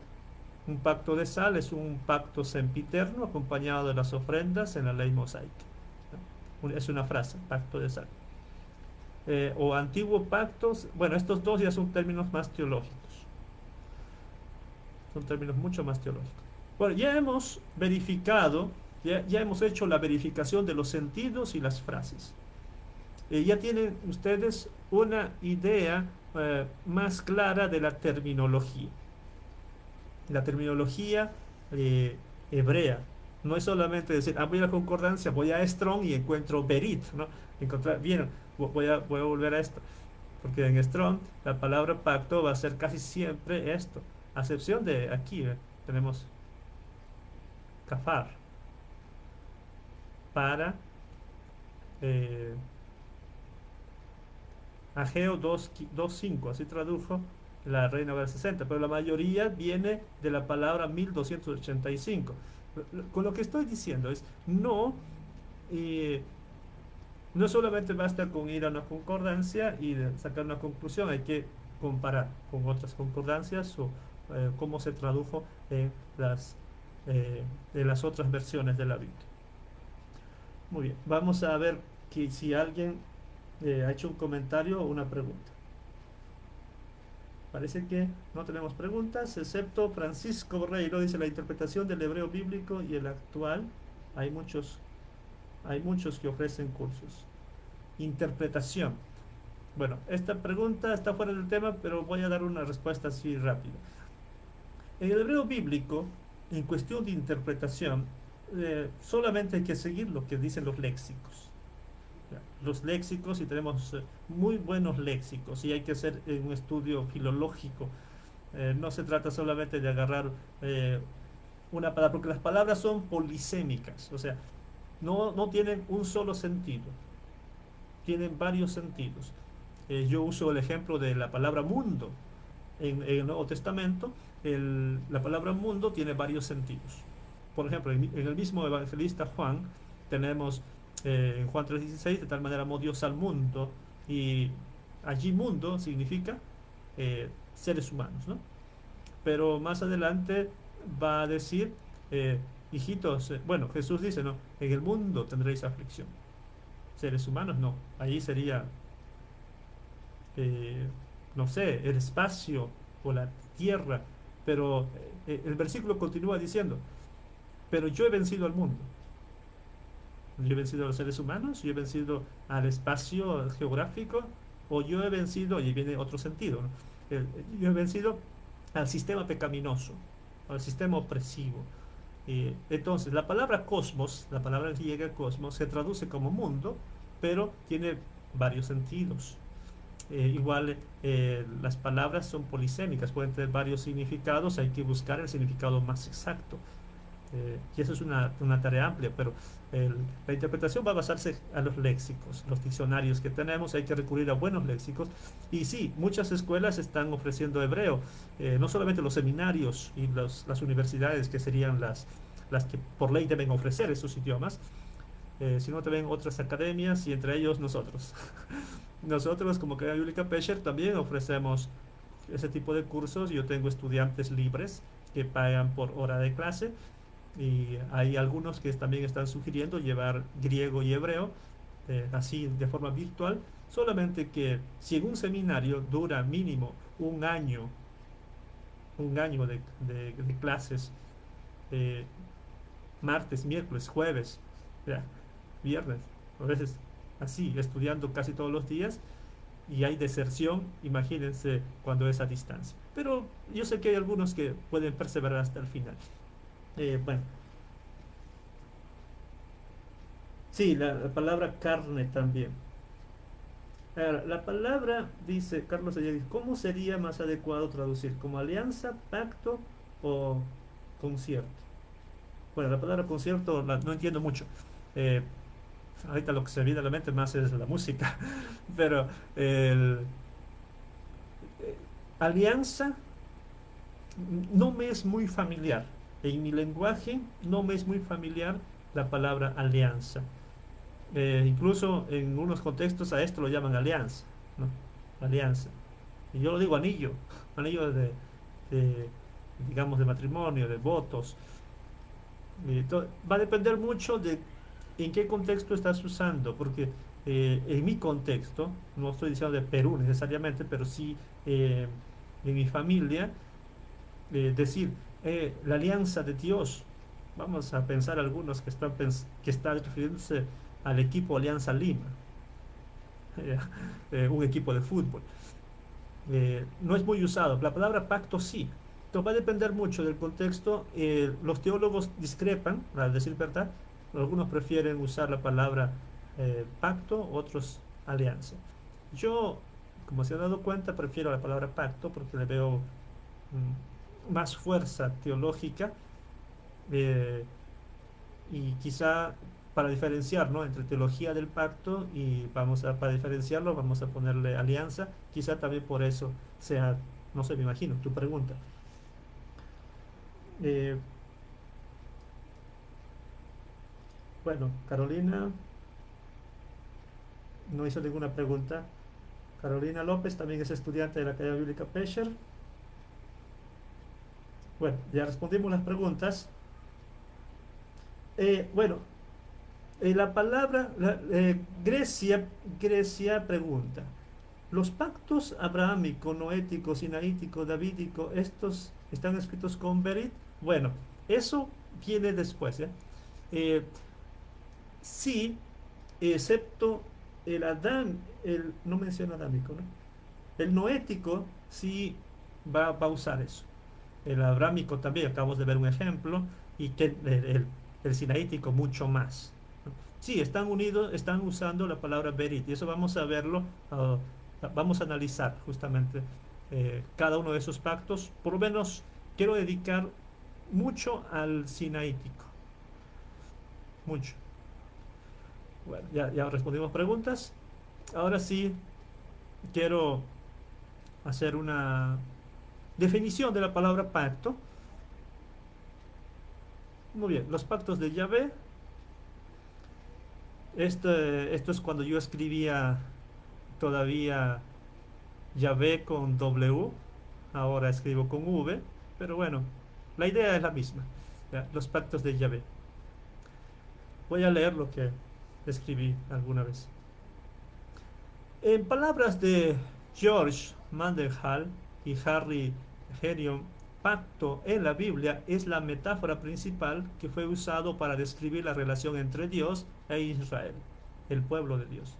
Un pacto de sal es un pacto sempiterno acompañado de las ofrendas en la ley mosaica. ¿No? Es una frase, pacto de sal. O antiguo pactos, bueno, estos dos ya son términos más teológicos, son términos mucho más teológicos. Bueno, ya hemos verificado, ya hemos hecho la verificación de los sentidos y las frases. Ya tienen ustedes una idea más clara de la terminología. La terminología hebrea. No es solamente decir, voy a la concordancia, voy a Strong y encuentro Berit, ¿no? Encontrar, bien, voy a volver a esto. Porque en Strong la palabra pacto va a ser casi siempre esto. A excepción de aquí, tenemos kafar para eh, Ageo 2.5, así tradujo la Reina Valera 60, pero la mayoría viene de la palabra 1285. Con lo que estoy diciendo es, eh, no solamente basta con ir a una concordancia y sacar una conclusión, hay que comparar con otras concordancias o cómo se tradujo en eh, de las otras versiones de la Biblia. Muy bien, vamos a ver que si alguien ha hecho un comentario o una pregunta. Parece que no tenemos preguntas, excepto Francisco Borreiro dice la interpretación del hebreo bíblico y el actual. Hay hay muchos que ofrecen cursos. Interpretación. Bueno, esta pregunta está fuera del tema, pero voy a dar una respuesta así rápida. En el hebreo bíblico, en cuestión de interpretación, solamente hay que seguir lo que dicen los léxicos. Los léxicos, y tenemos muy buenos léxicos, y hay que hacer un estudio filológico. No se trata solamente de agarrar una palabra, porque las palabras son polisémicas, o sea, no tienen un solo sentido, tienen varios sentidos. Yo uso el ejemplo de la palabra mundo. En el Nuevo Testamento, la palabra mundo tiene varios sentidos. Por ejemplo, en el mismo evangelista Juan, tenemos en Juan 3:16, de tal manera amó Dios al mundo, y allí mundo significa seres humanos, ¿no? Pero más adelante va a decir, hijitos, bueno, Jesús dice, ¿no? En el mundo tendréis aflicción. Seres humanos, no. Allí sería eh, no sé, el espacio o la tierra, pero el versículo continúa diciendo, pero yo he vencido al mundo, yo he vencido a los seres humanos, yo he vencido al espacio geográfico, o yo he vencido, y viene otro sentido, ¿no? Yo he vencido al sistema pecaminoso, al sistema opresivo. Entonces, la palabra cosmos, la palabra griega cosmos, se traduce como mundo, pero tiene varios sentidos. Igual las palabras son polisémicas, pueden tener varios significados, hay que buscar el significado más exacto. Y eso es una tarea amplia, pero la interpretación va a basarse a los léxicos, los diccionarios que tenemos, hay que recurrir a buenos léxicos. Y sí, muchas escuelas están ofreciendo hebreo, no solamente los seminarios y las universidades, que serían las que por ley deben ofrecer esos idiomas, sino también otras academias y entre ellos nosotros. Nosotros como Academia Bíblica Pesher también ofrecemos ese tipo de cursos. Yo tengo estudiantes libres que pagan por hora de clase, y hay algunos que también están sugiriendo llevar griego y hebreo, así de forma virtual, solamente que si en un seminario dura mínimo un año de clases, eh, martes, miércoles, jueves, ya, viernes, a veces así, estudiando casi todos los días, y hay deserción, imagínense cuando es a distancia. Pero yo sé que hay algunos que pueden perseverar hasta el final. Bueno, sí, la palabra carne también. Ahora, la palabra, dice Carlos Ayala, ¿cómo sería más adecuado traducir? ¿Como alianza, pacto o concierto? Bueno, la palabra concierto no entiendo mucho. Eh, Ahorita lo que se viene a la mente más es la música, pero el, alianza no me es muy familiar. En mi lenguaje no me es muy familiar la palabra alianza. Incluso en unos contextos a esto lo llaman alianza, ¿no? Alianza. Y yo lo digo anillo, anillo de, digamos, de matrimonio, de votos. Va a depender mucho de en qué contexto estás usando, porque en mi contexto, no estoy diciendo de Perú necesariamente, pero sí en mi familia, decir la alianza de Dios. Vamos a pensar algunos que están refiriéndose al equipo Alianza Lima, un equipo de fútbol. No es muy usado. La palabra pacto sí. Esto va a depender mucho del contexto. Los teólogos discrepan, a decir verdad. Algunos prefieren usar la palabra pacto, otros alianza. Yo, como se han dado cuenta, prefiero la palabra pacto porque le veo más fuerza teológica, eh, y quizá para diferenciar, ¿no?, entre teología del pacto y para diferenciarlo vamos a ponerle alianza, quizá también por eso sea, no sé, me imagino, tu pregunta. Eh, bueno, Carolina no hizo ninguna pregunta. Carolina López también es estudiante de la Academia Bíblica Pesher. Bueno, ya respondimos las preguntas. Bueno, la palabra, Grecia pregunta, ¿los pactos abrahámico, noético, sinaítico, davídico, estos están escritos con Berit? Bueno, eso viene después, ¿eh? Eh, sí, excepto el Adán, no menciona adámico, ¿no? El noético sí va a usar eso. El abrámico también, acabamos de ver un ejemplo, y que el sinaítico mucho más, ¿no? Sí, están unidos, están usando la palabra Berit, y eso vamos a verlo, vamos a analizar justamente cada uno de esos pactos. Por lo menos quiero dedicar mucho al sinaítico, mucho. Bueno, ya respondimos preguntas. Ahora sí quiero hacer una definición de la palabra pacto. Muy bien, los pactos de Yahvé. Esto es cuando yo escribía todavía Yahvé con W, ahora escribo con V, pero bueno, la idea es la misma. Ya, los pactos de Yahvé. Voy a leer lo que escribí alguna vez. En palabras de George Mandelhall y Harry Herion, pacto en la Biblia es la metáfora principal que fue usado para describir la relación entre Dios e Israel, el pueblo de Dios.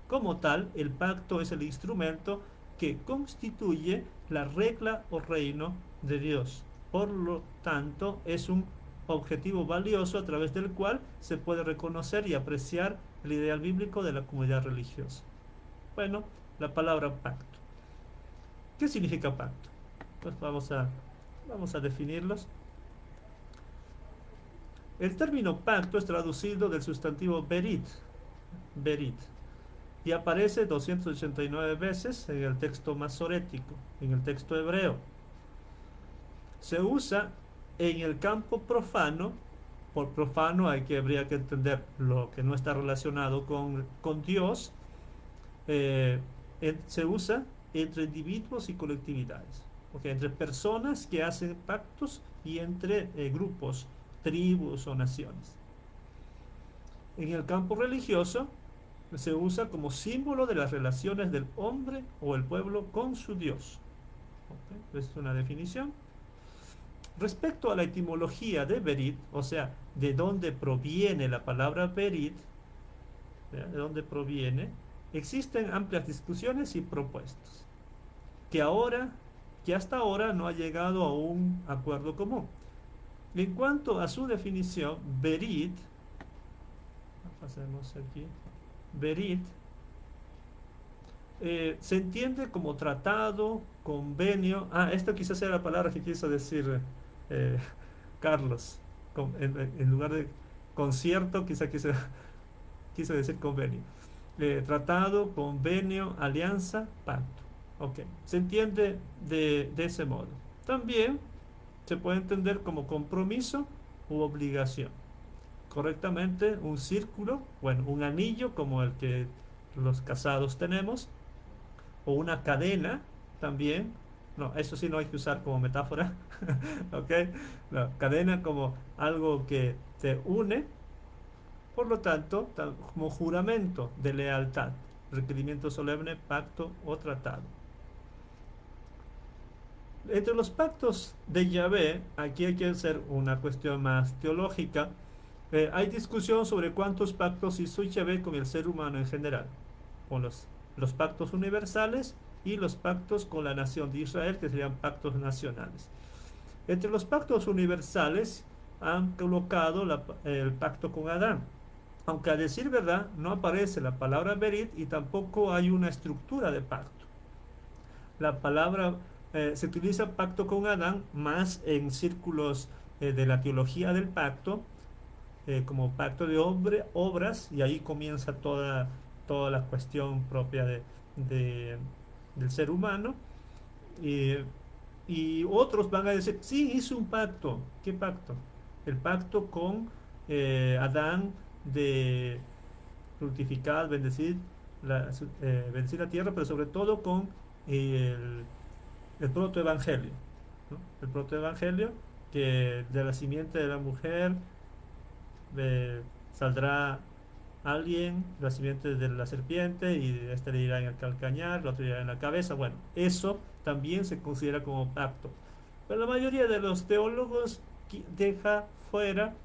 Como tal, el pacto es el instrumento que constituye la regla o reino de Dios. Por lo tanto, es un objetivo valioso a través del cual se puede reconocer y apreciar el ideal bíblico de la comunidad religiosa. Bueno, la palabra pacto. ¿Qué significa pacto? Pues vamos a definirlos. El término pacto es traducido del sustantivo berit, berit, y aparece 289 veces en el texto masorético, en el texto hebreo. Se usa en el campo profano. Por profano habría que entender lo que no está relacionado con Dios. eh, Se usa entre individuos y colectividades, ¿okay? Entre personas que hacen pactos y entre grupos, tribus o naciones. En el campo religioso se usa como símbolo de las relaciones del hombre o el pueblo con su Dios. ¿Ok? Es una definición. Respecto a la etimología de Berit, o sea, de dónde proviene la palabra Berit, ¿ya? De dónde proviene, existen amplias discusiones y propuestas, que ahora, que hasta ahora no ha llegado a un acuerdo común. En cuanto a su definición, Berit, pasemos aquí, Berit, se entiende como tratado, convenio. Esto quizás sea la palabra que quiso decir eh, Carlos. En lugar de concierto, quizás quiso decir convenio. Tratado, convenio, alianza, pacto. Ok, se entiende de ese modo. También se puede entender como compromiso u obligación. Correctamente, un círculo, bueno, un anillo como el que los casados tenemos, o una cadena también. No, eso sí no hay que usar como metáfora. ¿Ok? No, cadena como algo que te une, por lo tanto, como juramento de lealtad, requerimiento solemne, pacto o tratado. Entre los pactos de Yahvé, aquí hay que hacer una cuestión más teológica. Hay discusión sobre cuántos pactos hizo Yahvé con el ser humano en general, con los pactos universales y los pactos con la nación de Israel, que serían pactos nacionales. Entre los pactos universales han colocado el pacto con Adán, aunque a decir verdad no aparece la palabra Berit y tampoco hay una estructura de pacto. La palabra se utiliza pacto con Adán más en círculos de la teología del pacto, como pacto de obras, y ahí comienza toda la cuestión propia de- del ser humano. Y, y otros van a decir, sí, hizo un pacto. ¿Qué pacto? El pacto con Adán de fructificar, bendecir la tierra, pero sobre todo con el, el protoevangelio, ¿no? El protoevangelio, que de la simiente de la mujer saldrá alguien, la simiente de la serpiente, y este le irá en el calcañar, el otro irá en la cabeza. Bueno, eso también se considera como pacto. Pero la mayoría de los teólogos deja fuera,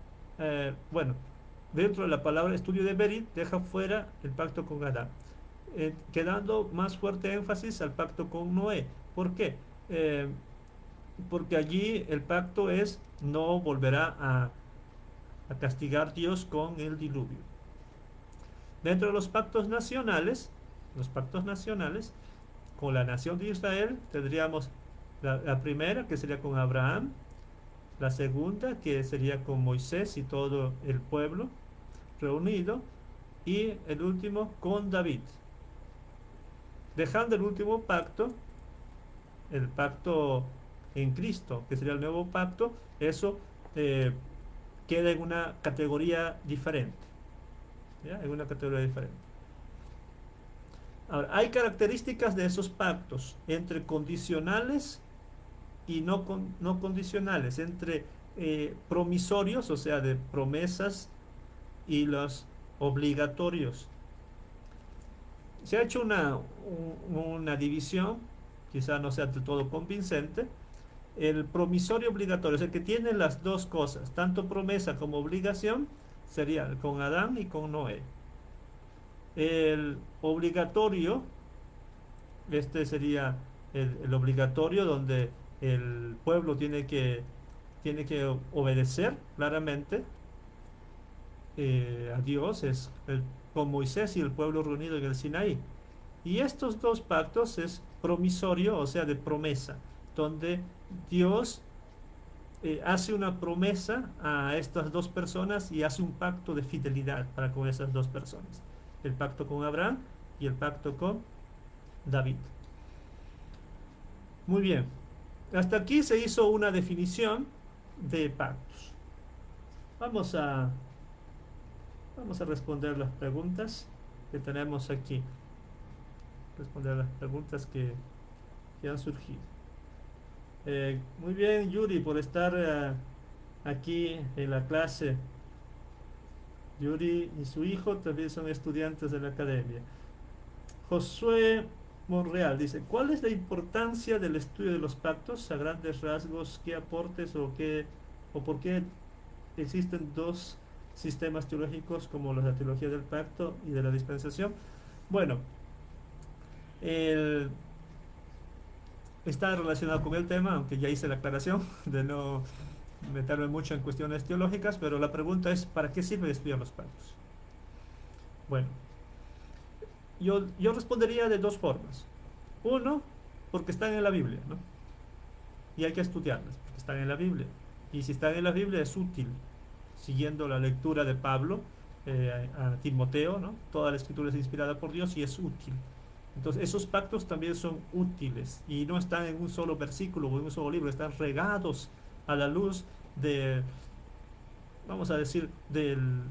bueno, dentro de la palabra estudio de Berit, deja fuera el pacto con Adán, quedando más fuerte énfasis al pacto con Noé. ¿Por qué? Eh, Porque allí el pacto es no volverá a castigar Dios con el diluvio. Dentro de los pactos nacionales, con la nación de Israel, tendríamos la primera, que sería con Abraham, la segunda, que sería con Moisés y todo el pueblo reunido, y el último con David. Dejando el último pacto, el pacto en Cristo, que sería el nuevo pacto, eso eh, queda en una categoría diferente. ¿Ya? En una categoría diferente. Ahora, hay características de esos pactos entre condicionales y no condicionales, entre promisorios, o sea, de promesas, y los obligatorios. Se ha hecho una división, quizá no sea del todo convincente. El promisorio obligatorio, es el que tiene las dos cosas, tanto promesa como obligación, sería con Adán y con Noé. El obligatorio, este sería el obligatorio donde el pueblo tiene que obedecer claramente a Dios, con Moisés y el pueblo reunido en el Sinaí. Y estos dos pactos es promisorio, o sea, de promesa, donde Dios hace una promesa a estas dos personas y hace un pacto de fidelidad para con esas dos personas. El pacto con Abraham y el pacto con David. Muy bien. Hasta aquí se hizo una definición de pactos. Vamos a, vamos a responder las preguntas que tenemos aquí. Responder las preguntas que han surgido. Muy bien, Yuri, por estar aquí en la clase. Yuri y su hijo también son estudiantes de la academia. Josué Monreal dice, ¿cuál es la importancia del estudio de los pactos? A grandes rasgos, ¿qué aportes o por qué existen dos sistemas teológicos como la teología del pacto y de la dispensación? Bueno, el- está relacionado con el tema, aunque ya hice la aclaración de no meterme mucho en cuestiones teológicas, pero la pregunta es, ¿para qué sirve estudiar los pactos? Bueno, yo respondería de dos formas. Uno, porque están en la Biblia, ¿no? Y hay que estudiarlas, porque están en la Biblia. Y si están en la Biblia es útil, siguiendo la lectura de Pablo a Timoteo, ¿no? Toda la escritura es inspirada por Dios y es útil. Entonces, esos pactos también son útiles y no están en un solo versículo o en un solo libro, están regados a la luz de, vamos a decir, del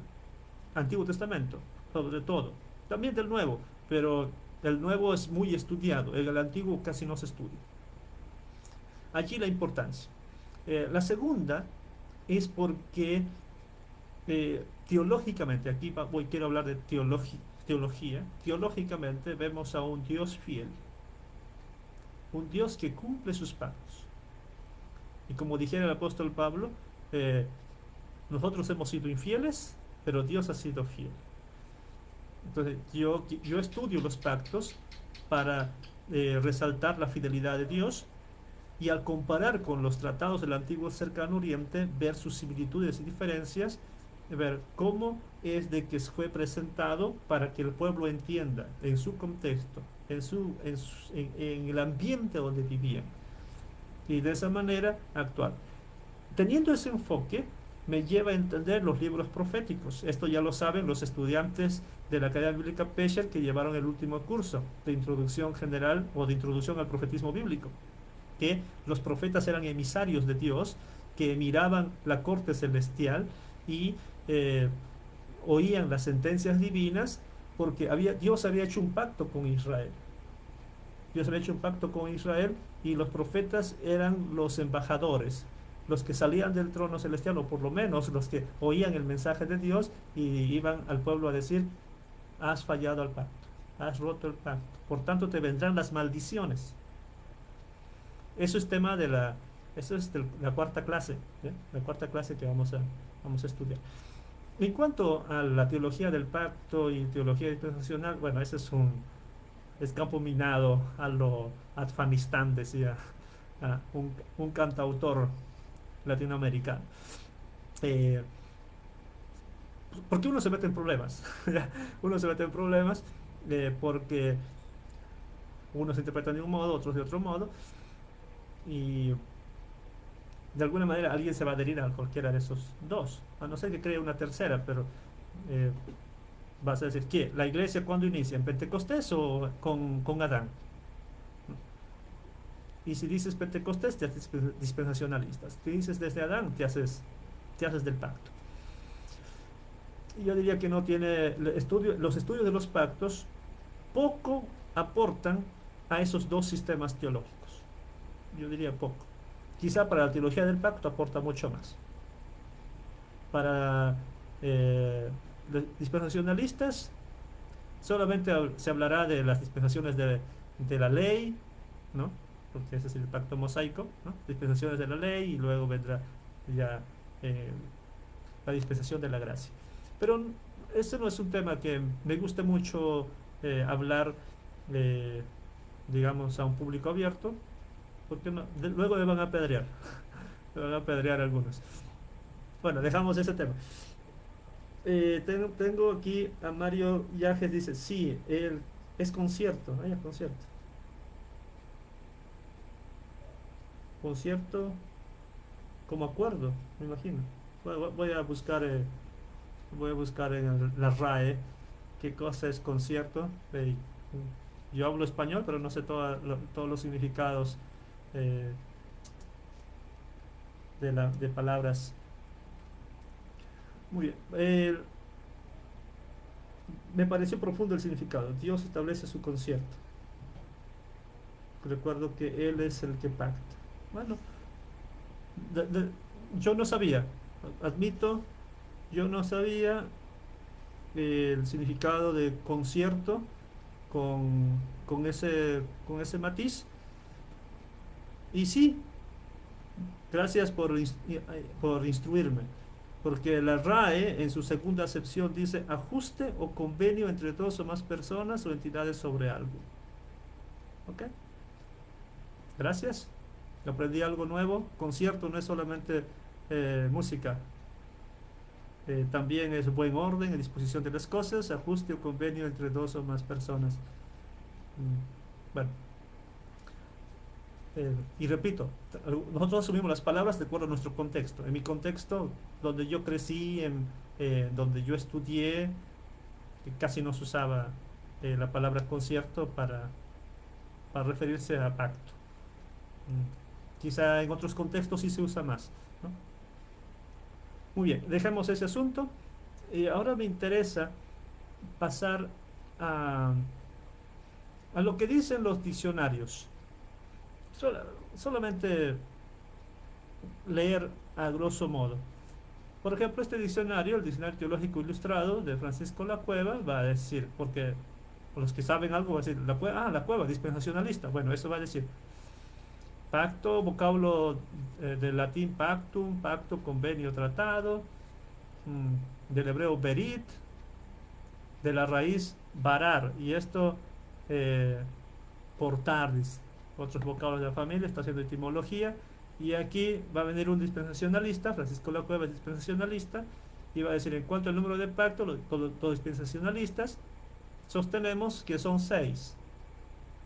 Antiguo Testamento, sobre todo. También del Nuevo, pero el Nuevo es muy estudiado, el Antiguo casi no se estudia. Allí la importancia. La segunda es porque teológicamente, aquí quiero hablar de teología, teológicamente vemos a un Dios fiel, un Dios que cumple sus pactos. Y como dijera el apóstol Pablo, eh, nosotros hemos sido infieles, pero Dios ha sido fiel. Entonces, yo estudio los pactos para resaltar la fidelidad de Dios y al comparar con los tratados del antiguo cercano oriente, ver sus similitudes y diferencias, ver cómo es de que fue presentado para que el pueblo entienda en su contexto, en el ambiente donde vivían y de esa manera actuar. Teniendo ese enfoque, me lleva a entender los libros proféticos. Esto ya lo saben los estudiantes de la Academia Bíblica Pesher que llevaron el último curso de introducción general o de introducción al profetismo bíblico, que los profetas eran emisarios de Dios, que miraban la corte celestial y eh, oían las sentencias divinas porque Dios había hecho un pacto con Israel. Dios había hecho un pacto con Israel y los profetas eran los embajadores, los que salían del trono celestial, o por lo menos los que oían el mensaje de Dios y iban al pueblo a decir, has fallado al pacto, has roto el pacto, por tanto te vendrán las maldiciones. Eso es tema de eso es de la cuarta clase, ¿eh? La cuarta clase que vamos a estudiar. En cuanto a la teología del pacto y teología dispensacional, bueno, ese es campo minado a lo Afganistán, decía un cantautor latinoamericano. Eh, porque uno se mete en problemas, uno se mete en problemas porque unos se interpretan de un modo, otros de otro modo, y de alguna manera alguien se va a adherir a cualquiera de esos dos, a no ser que cree una tercera, pero eh, vas a decir, ¿qué? ¿La iglesia cuándo inicia? ¿En Pentecostés o con Adán? Y si dices Pentecostés, te haces dispensacionalistas. Si dices desde Adán, te haces del pacto. Y yo diría que no tiene los estudios de los pactos poco aportan a esos dos sistemas teológicos. Yo diría poco. Quizá para la teología del pacto aporta mucho más. Para los dispensacionalistas solamente se hablará de las dispensaciones de la ley, ¿no? Porque ese es el pacto mosaico, ¿no? Dispensaciones de la ley y luego vendrá ya eh, la dispensación de la gracia. Pero ese no es un tema que me guste mucho hablar, eh, digamos, a un público abierto, porque luego me van a apedrear, me van a apedrear algunos. Bueno, dejamos ese tema. Tengo aquí a Mario Yajes, dice, sí, es concierto, concierto. Concierto como acuerdo, me imagino. Voy a buscar en la RAE qué cosa es concierto. Yo hablo español, pero no sé todos los significados eh, de palabras. Muy bien. Me pareció profundo el significado. Dios establece su concierto. Recuerdo que Él es el que pacta. Bueno, de- de- yo no sabía, admito, yo no sabía, el significado de concierto con ese matiz. Y sí, gracias por instruirme, porque la RAE en su segunda acepción dice ajuste o convenio entre dos o más personas o entidades sobre algo. ¿Ok? Gracias. Aprendí algo nuevo. Concierto no es solamente música, también es buen orden en disposición de las cosas, ajuste o convenio entre dos o más personas. Bueno, y repito, nosotros asumimos las palabras de acuerdo a nuestro contexto. En mi contexto, donde yo crecí, donde yo estudié, que casi no se usaba la palabra concierto para referirse a pacto. Quizá en otros contextos sí se usa más, ¿no? Muy bien, dejemos ese asunto. Ahora me interesa pasar a, a lo que dicen los diccionarios. Sola- Solamente leer a grosso modo. Por ejemplo, este diccionario, el Diccionario Teológico Ilustrado de Francisco La Cueva, va a decir, porque los que saben algo va a decir, la Cueva, dispensacionalista. Bueno, eso va a decir pacto, vocablo del latín pactum, pacto, convenio, tratado, del hebreo berit, de la raíz varar, y esto eh, portar, dice. Otros vocablos de la familia, está haciendo etimología, y aquí va a venir un dispensacionalista, Francisco La Cueva es dispensacionalista, y va a decir, en cuanto al número de pactos, todos dispensacionalistas, sostenemos que son seis,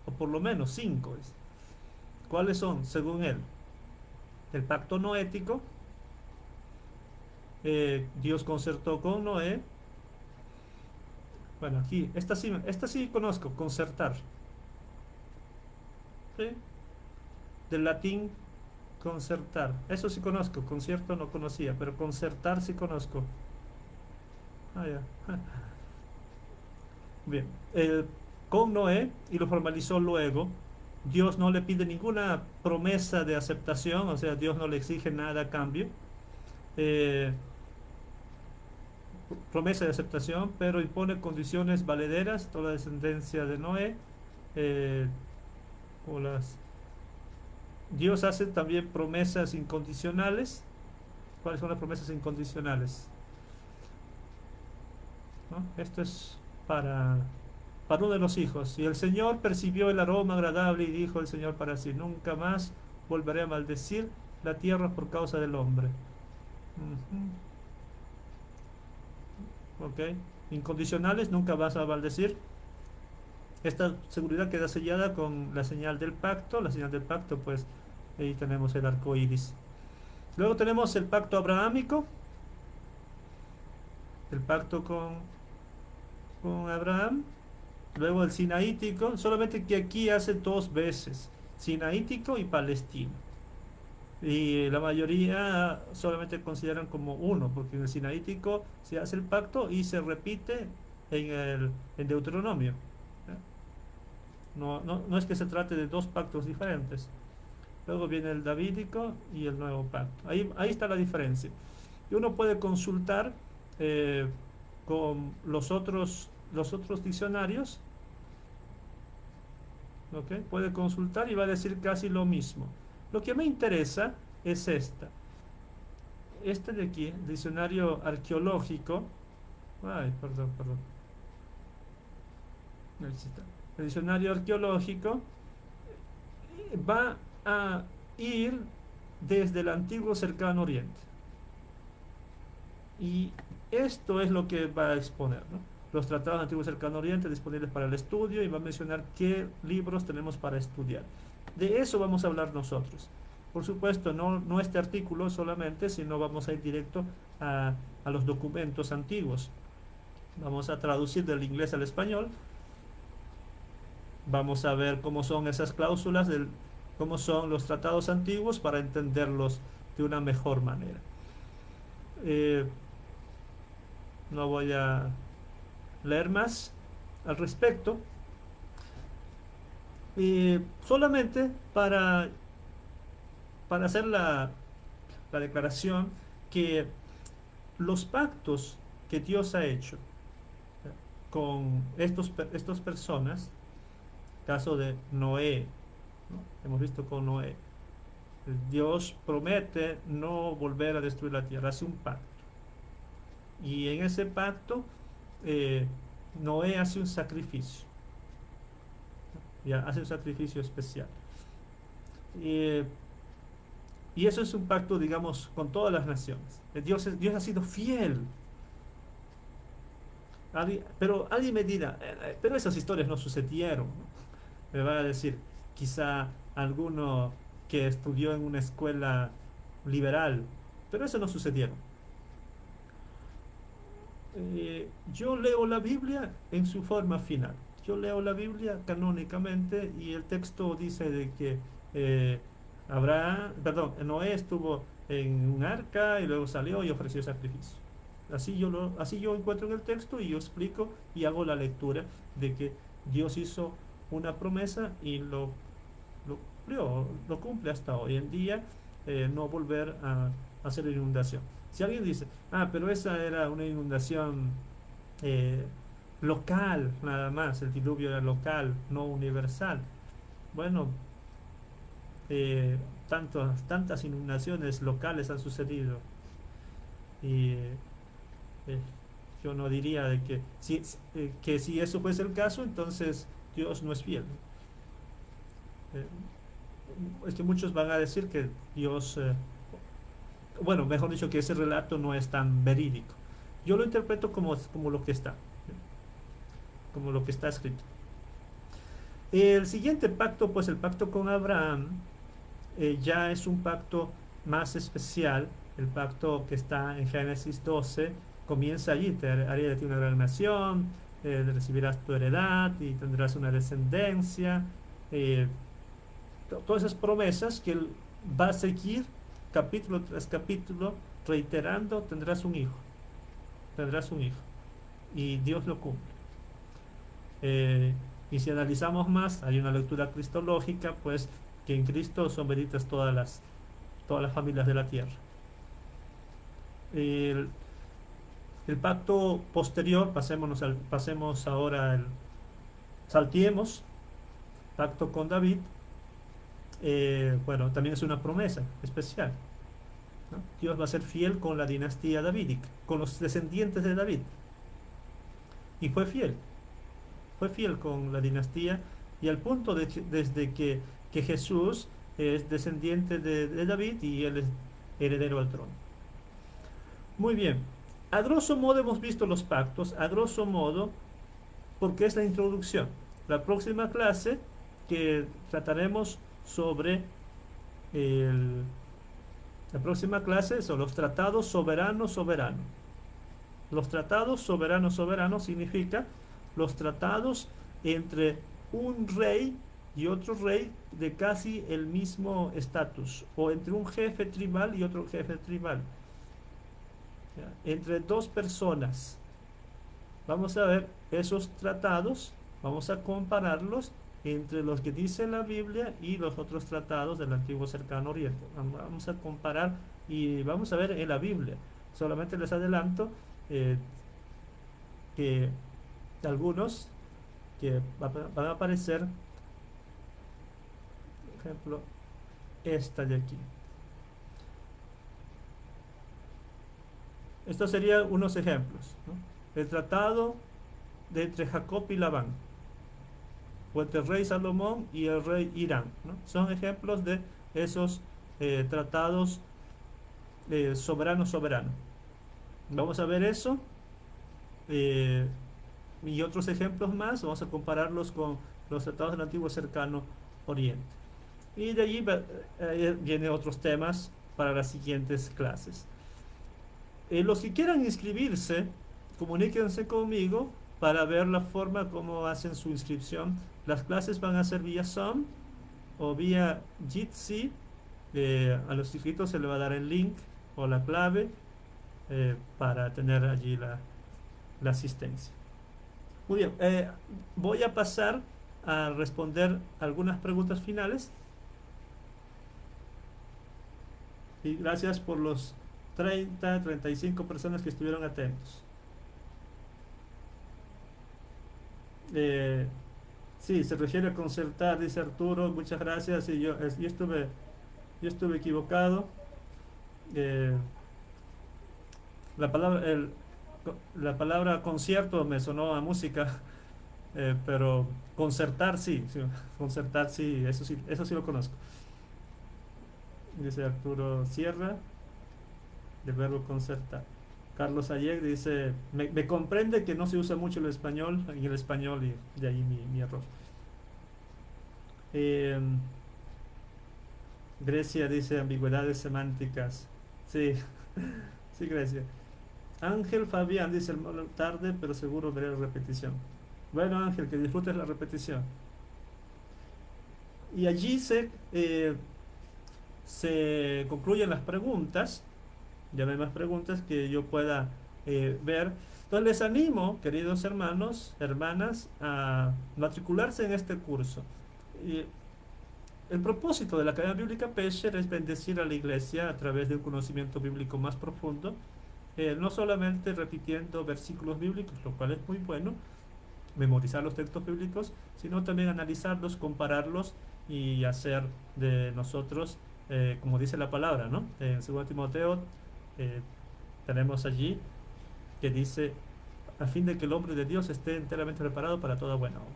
o por lo menos cinco. ¿Cuáles son, según él? El pacto noético, Dios concertó con Noé. Bueno, aquí, esta sí conozco, concertar, ¿sí? Del latín concertar, eso sí conozco, concierto no conocía, pero concertar sí conozco. Ah, ya. Bien, con Noé, y lo formalizó luego, Dios no le pide ninguna promesa de aceptación, o sea, Dios no le exige nada a cambio. eh, Promesa de aceptación, pero impone condiciones valederas, toda la descendencia de Noé, eh, o las... Dios hace también promesas incondicionales. ¿Cuáles son las promesas incondicionales? ¿No? Esto es para, para uno de los hijos. Y el Señor percibió el aroma agradable y dijo el Señor para sí, nunca más volveré a maldecir la tierra por causa del hombre. Ujú. ¿Ok? Incondicionales, nunca vas a maldecir. Esta seguridad queda sellada con la señal del pacto. La señal del pacto, pues ahí tenemos el arco iris. Luego tenemos el pacto abrahámico, el pacto con Abraham. Luego el sinaítico, solamente que aquí hace dos veces, sinaítico y palestino. Y la mayoría solamente consideran como uno, porque en el sinaítico se hace el pacto y se repite en Deuteronomio. ¿Ya? No es que se trate de dos pactos diferentes. Luego viene el davídico y el nuevo pacto. Ahí está la diferencia. Y uno puede consultar eh, con los otros diccionarios, ¿ok? Puede consultar y va a decir casi lo mismo. Lo que me interesa es este de aquí, diccionario arqueológico. Ay, perdón. Ahí está. El diccionario arqueológico va a ir desde el antiguo cercano oriente. Y esto es lo que va a exponer, ¿no? Los tratados del antiguo cercano oriente disponibles para el estudio, y va a mencionar qué libros tenemos para estudiar. De eso vamos a hablar nosotros. Por supuesto, no este artículo solamente, sino vamos a ir directo a los documentos antiguos. Vamos a traducir del inglés al español. Vamos a ver cómo son esas cláusulas, cómo son los tratados antiguos para entenderlos de una mejor manera. Eh, no voy a leer más al respecto. Solamente para hacer la declaración que los pactos que Dios ha hecho, con estas personas, caso de Noé, ¿no? Hemos visto con Noé. Dios promete no volver a destruir la tierra, hace un pacto. Y en ese pacto, eh, Noé hace un sacrificio, ya hace un sacrificio especial. Eh, y eso es un pacto, digamos, con todas las naciones. Dios ha sido fiel. Pero alguien me dirá, pero esas historias no sucedieron, ¿no? Me va a decir, quizá alguno que estudió en una escuela liberal, pero eso no sucedieron. Yo leo la Biblia en su forma final. Yo leo la Biblia canónicamente y el texto dice de que eh, Noé estuvo en un arca y luego salió y ofreció sacrificio. Así yo encuentro en el texto y yo explico y hago la lectura de que Dios hizo una promesa y lo cumple hasta hoy en día, no volver a hacer inundación. Si alguien dice, pero esa era una inundación eh, local, nada más, el diluvio era local, no universal. Bueno, eh, tantas inundaciones locales han sucedido y eh, yo no diría de que si eso fuese el caso, entonces Dios no es fiel. Eh, es que muchos van a decir que Dios, bueno, mejor dicho, que ese relato no es tan verídico. Yo lo interpreto como lo que está, como lo que está escrito. El siguiente pacto, pues el pacto con Abraham, ya es un pacto más especial. El pacto que está en Génesis 12 comienza allí: te haré de ti una gran nación, recibirás tu heredad y tendrás una descendencia. eh, Todas esas promesas que él va a seguir capítulo tras capítulo reiterando: tendrás un hijo, y Dios lo cumple. Eh, y si analizamos más, hay una lectura cristológica, pues que en Cristo son benditas todas las familias de la tierra. El, el pacto posterior, pasemos ahora, saltiemos, pacto con David, bueno, también es una promesa especial, ¿no? Dios va a ser fiel con la dinastía davídica, con los descendientes de David, y fue fiel con la dinastía, y al punto desde que Jesús es descendiente de David y él es heredero al trono. Muy bien, a grosso modo hemos visto los pactos, a grosso modo, porque es la introducción. La próxima clase que trataremos sobre el, la próxima clase son los tratados soberano-soberano. Los tratados soberano-soberano significa los tratados entre un rey y otro rey de casi el mismo estatus, o entre un jefe tribal y otro jefe tribal, ¿ya? Entre dos personas. Vamos a ver esos tratados, vamos a compararlos entre los que dice la Biblia y los otros tratados del antiguo cercano oriente. Vamos a comparar y vamos a ver en la Biblia. Solamente les adelanto eh, que algunos que van a aparecer, por ejemplo, esta de aquí. Estos serían unos ejemplos, ¿no? El tratado de entre Jacob y Labán, o entre el rey Salomón y el rey Irán, ¿no? Son ejemplos de esos tratados soberano. Vamos a ver eso, eh, y otros ejemplos más. Vamos a compararlos con los tratados del antiguo cercano oriente. Y de allí vienen otros temas para las siguientes clases. Los que quieran inscribirse, comuníquense conmigo para ver la forma como hacen su inscripción. Las clases van a ser vía Zoom o vía Jitsi. A los inscritos se le va a dar el link o la clave para tener allí la asistencia. Muy bien, voy a pasar a responder algunas preguntas finales, y gracias por los 35 personas que estuvieron atentos. Eh, sí, se refiere a concertar, dice Arturo, muchas gracias. Y yo estuve equivocado. Eh, la palabra concierto me sonó a música, pero concertar sí, sí, concertar sí, eso sí lo conozco. Dice Arturo Sierra, del verbo concertar. Carlos Ayeg dice, me comprende que no se usa mucho el español, en el español, y de ahí mi error. Eh, Grecia dice ambigüedades semánticas. Sí, sí, Grecia. Ángel Fabián dice, tarde, pero seguro veré la repetición. Bueno, Ángel, que disfrutes la repetición. Y allí se concluyen las preguntas. Ya no hay más preguntas que yo pueda ver. Entonces les animo, queridos hermanos, hermanas, a matricularse en este curso. Y el propósito de la Academia Bíblica Pesher es bendecir a la iglesia a través de un conocimiento bíblico más profundo, no solamente repitiendo versículos bíblicos, lo cual es muy bueno, memorizar los textos bíblicos, sino también analizarlos, compararlos y hacer de nosotros, como dice la palabra, ¿no? En 2 Timoteo eh, tenemos allí que dice, a fin de que el hombre de Dios esté enteramente preparado para toda buena obra.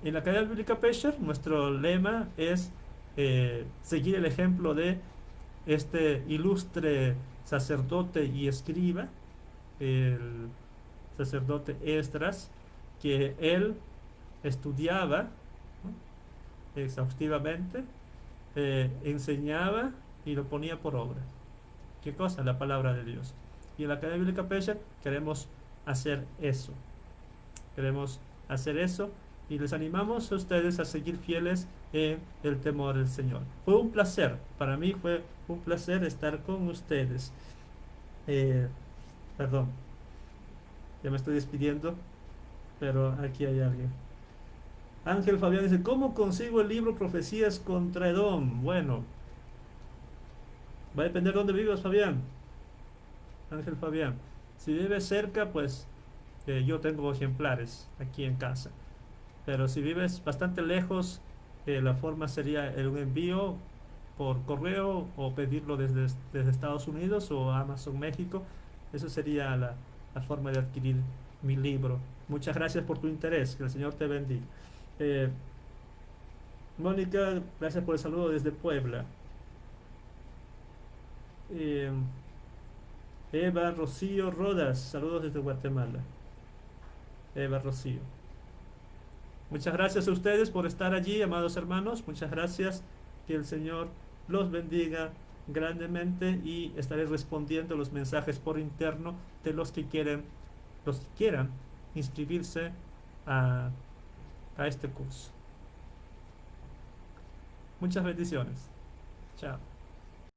En la Academia Bíblica Pesher, nuestro lema es seguir el ejemplo de este ilustre sacerdote y escriba, el sacerdote Esdras, que él estudiaba, ¿no?, exhaustivamente, enseñaba y lo ponía por obra. ¿Qué cosa? La palabra de Dios. Y en la Academia Bíblica Pesher queremos hacer eso. Queremos hacer eso y les animamos a ustedes a seguir fieles en el temor del Señor. Fue un placer, para mí fue un placer estar con ustedes. Eh, Perdón, ya me estoy despidiendo, pero aquí hay alguien. Ángel Fabián dice, ¿cómo consigo el libro Profecías contra Edom? Bueno, va a depender de dónde vivas, Fabián. Ángel Fabián. Si vives cerca, pues yo tengo ejemplares aquí en casa. Pero si vives bastante lejos, la forma sería un envío por correo o pedirlo desde Estados Unidos o Amazon México. Eso sería la forma de adquirir mi libro. Muchas gracias por tu interés. Que el Señor te bendiga. Eh, Mónica, gracias por el saludo desde Puebla. Eh, Eva Rocío Rodas, saludos desde Guatemala. Eva Rocío. Muchas gracias a ustedes por estar allí, amados hermanos. Muchas gracias. Que el Señor los bendiga grandemente y estaré respondiendo los mensajes por interno de los que quieran inscribirse a, a este curso. Muchas bendiciones. Chao.